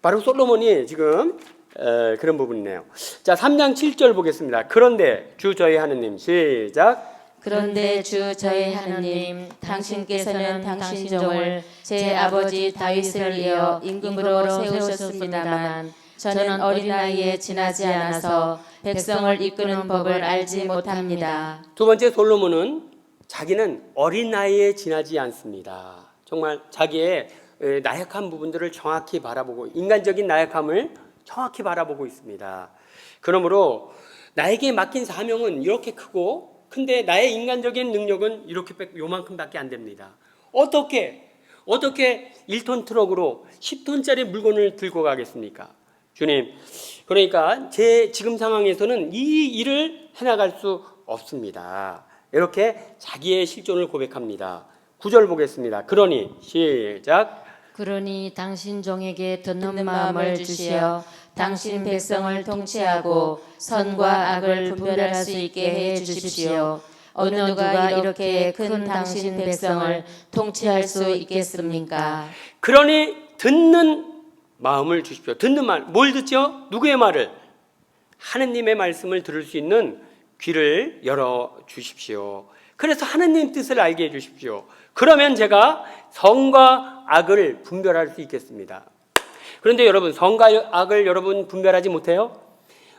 바로 솔로몬이 지금 그런 부분이네요. 자, 3장 7절 보겠습니다. 그런데 주 저희 하느님 시작. 그런데 주 저희 하느님 당신께서는 당신 종을 제 아버지 다윗을 이어 임금으로 세우셨습니다만 저는 어린 나이에 지나지 않아서 백성을 이끄는 법을 알지 못합니다. 두 번째, 솔로몬은 자기는 어린 나이에 지나지 않습니다. 정말 자기의 나약한 부분들을 정확히 바라보고 인간적인 나약함을 정확히 바라보고 있습니다. 그러므로 나에게 맡긴 사명은 이렇게 크고 근데 나의 인간적인 능력은 이렇게 요만큼밖에 안 됩니다. 어떻게 1톤 트럭으로 10톤짜리 물건을 들고 가겠습니까? 주님, 그러니까 제 지금 상황에서는 이 일을 해나갈 수 없습니다. 이렇게 자기의 실존을 고백합니다. 9절 보겠습니다. 그러니 시작. 그러니 당신 종에게 듣는 마음을 주시어 당신 백성을 통치하고 선과 악을 분별할 수 있게 해 주십시오. 어느 누가 이렇게 큰 당신 백성을 통치할 수 있겠습니까? 그러니 듣는 마음을 주십시오. 듣는 말, 뭘 듣죠? 누구의 말을? 하느님의 말씀을 들을 수 있는 귀를 열어 주십시오. 그래서 하느님 뜻을 알게 해 주십시오. 그러면 제가 선과 악을 분별할 수 있겠습니다. 그런데 여러분, 선과 악을 여러분 분별하지 못해요?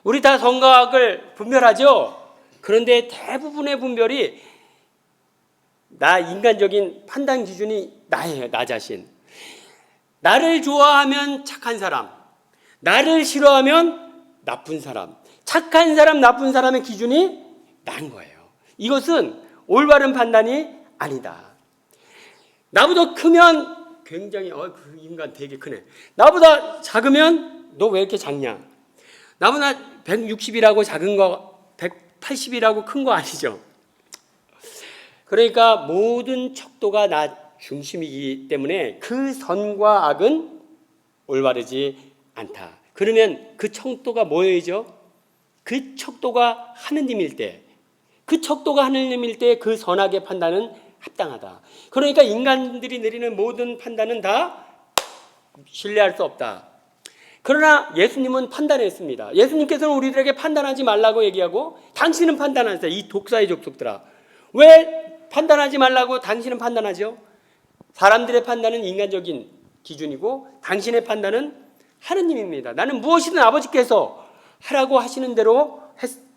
우리 다 선과 악을 분별하죠? 그런데 대부분의 분별이 나 인간적인 판단 기준이 나예요. 나 자신. 나를 좋아하면 착한 사람, 나를 싫어하면 나쁜 사람. 착한 사람, 나쁜 사람의 기준이 난 거예요. 이것은 올바른 판단이 아니다. 나보다 크면 굉장히 그 인간 되게 크네. 나보다 작으면 너 왜 이렇게 작냐? 나보다 160이라고 작은 거 180이라고 큰 거 아니죠? 그러니까 모든 척도가 나 중심이기 때문에 그 선과 악은 올바르지 않다. 그러면 그 척도가 뭐예요? 그 척도가 하느님일 때, 그 척도가 하느님일 때 그 선악의 판단은 합당하다. 그러니까 인간들이 내리는 모든 판단은 다 신뢰할 수 없다. 그러나 예수님은 판단했습니다. 예수님께서는 우리들에게 판단하지 말라고 얘기하고 당신은 판단하세요. 이 독사의 족속들아. 왜 판단하지 말라고 당신은 판단하죠? 사람들의 판단은 인간적인 기준이고 당신의 판단은 하느님입니다. 나는 무엇이든 아버지께서 하라고 하시는 대로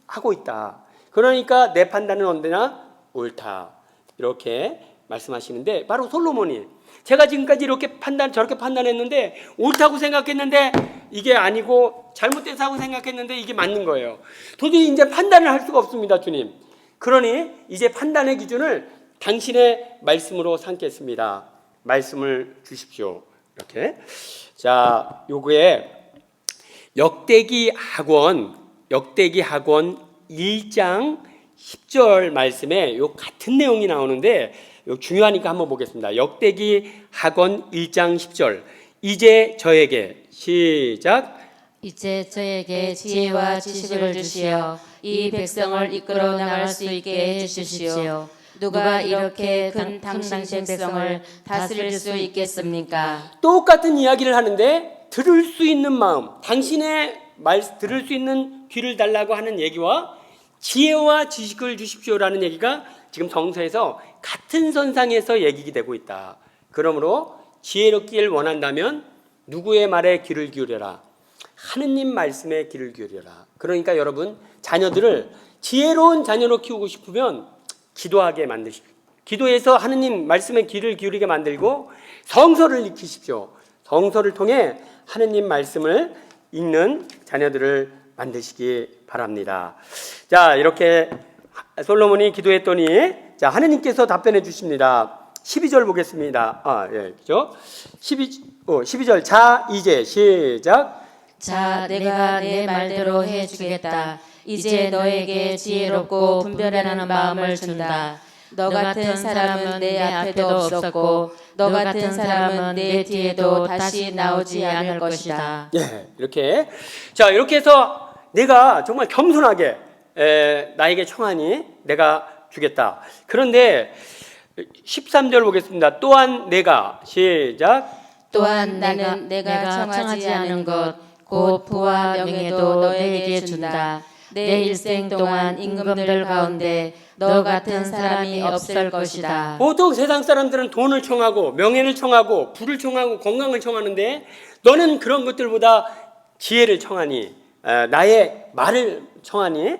하고 있다. 그러니까 내 판단은 언제나 옳다. 이렇게 말씀하시는데 바로 솔로몬이 제가 지금까지 이렇게 저렇게 판단했는데 옳다고 생각했는데 이게 아니고 잘못됐다고 생각했는데 이게 맞는 거예요. 도저히 이제 판단을 할 수가 없습니다, 주님. 그러니 이제 판단의 기준을 당신의 말씀으로 삼겠습니다. 말씀을 주십시오. 이렇게. 자, 요거에 역대기 학원 1장 10절 말씀에 요 같은 내용이 나오는데 요 중요하니까 한번 보겠습니다. 역대기 학원 1장 10절. 이제 저에게 시작. 이제 저에게 지혜와 지식을 주시어 이 백성을 이끌어 나갈 수 있게 해주십시오. 누가 이렇게 큰 당신의 백성을 다스릴 수 있겠습니까? 똑같은 이야기를 하는데 들을 수 있는 마음, 당신의 말 들을 수 있는 귀를 달라고 하는 얘기와 지혜와 지식을 주십시오라는 얘기가 지금 성서에서 같은 선상에서 얘기가 되고 있다. 그러므로 지혜롭기를 원한다면 누구의 말에 귀를 기울여라? 하느님 말씀에 귀를 기울여라. 그러니까 여러분 자녀들을 지혜로운 자녀로 키우고 싶으면 기도하게 만드십시오. 기도해서 하느님 말씀에 귀를 기울이게 만들고 성서를 익히십시오. 성서를 통해 하느님 말씀을 읽는 자녀들을 만드시기 바랍니다. 자, 이렇게 솔로몬이 기도했더니 자, 하느님께서 답변해 주십니다. 12절 보겠습니다. 그죠? 12절. 자, 이제 시작. 자, 내가 내 말대로 해주겠다. 이제 너에게 지혜롭고 분별하는 마음을 준다. 너 같은 사람은 내 앞에도 없었고 너 같은 사람은 내 뒤에도 다시 나오지 않을 것이다. 예, 이렇게. 자, 이렇게 해서 내가 정말 겸손하게 나에게 청하니 내가 주겠다. 그런데 13절 보겠습니다. 또한 내가 시작. 또한 나는 내가 청하지 않은 것 곧 부와 명예도 너에게 준다. 내 일생 동안 임금들 가운데 너 같은 사람이 없을 것이다. 보통 세상 사람들은 돈을 청하고 명예를 청하고 부를 청하고 건강을 청하는데 너는 그런 것들보다 지혜를 청하니 나의 말을 청하니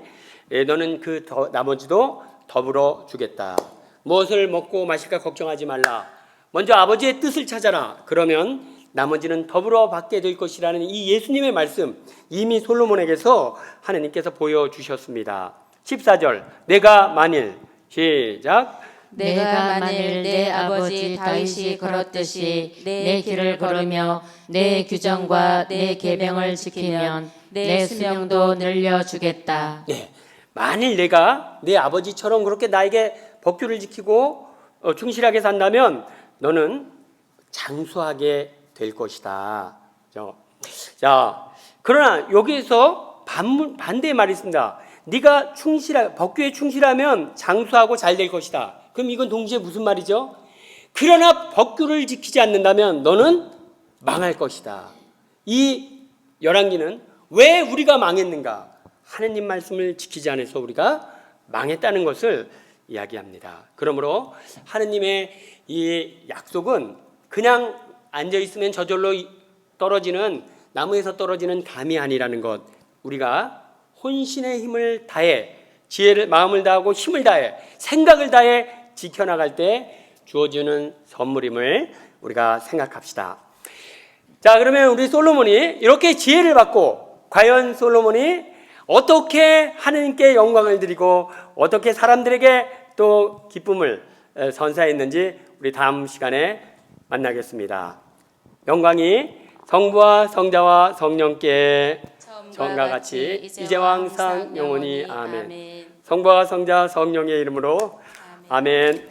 너는 그 나머지도 더불어 주겠다. 무엇을 먹고 마실까 걱정하지 말라. 먼저 아버지의 뜻을 찾아라. 그러면 나머지는 더불어 받게 될 것이라는 이 예수님의 말씀 이미 솔로몬에게서 하나님께서 보여주셨습니다. 14절. 내가 만일 시작. 내가 만일 내 아버지 다윗이 걸었듯이 내 길을 걸으며 내 규정과 내 계명을 지키면 내 수명도 늘려주겠다. 네. 만일 내가 내 아버지처럼 그렇게 나에게 법규를 지키고 충실하게 산다면 너는 장수하게 될 것이다. 자, 그러나 여기에서 반대의 말이 있습니다. 네가 법규에 충실하면 장수하고 잘 될 것이다. 그럼 이건 동시에 무슨 말이죠? 그러나 법규를 지키지 않는다면 너는 망할 것이다. 이 열왕기는 왜 우리가 망했는가? 하느님 말씀을 지키지 않아서 우리가 망했다는 것을 이야기합니다. 그러므로 하느님의 이 약속은 그냥 앉아있으면 저절로 떨어지는 나무에서 떨어지는 감이 아니라는 것, 우리가 혼신의 힘을 다해 지혜를 마음을 다하고 힘을 다해 생각을 다해 지켜나갈 때 주어지는 선물임을 우리가 생각합시다. 자, 그러면 우리 솔로몬이 이렇게 지혜를 받고 과연 솔로몬이 어떻게 하느님께 영광을 드리고 어떻게 사람들에게 또 기쁨을 선사했는지 우리 다음 시간에 만나겠습니다. 영광이 성부와 성자와 성령께 처음과 같이 이제와 항상 영원히 아멘. 성부와 성자 성령의 이름으로 아멘.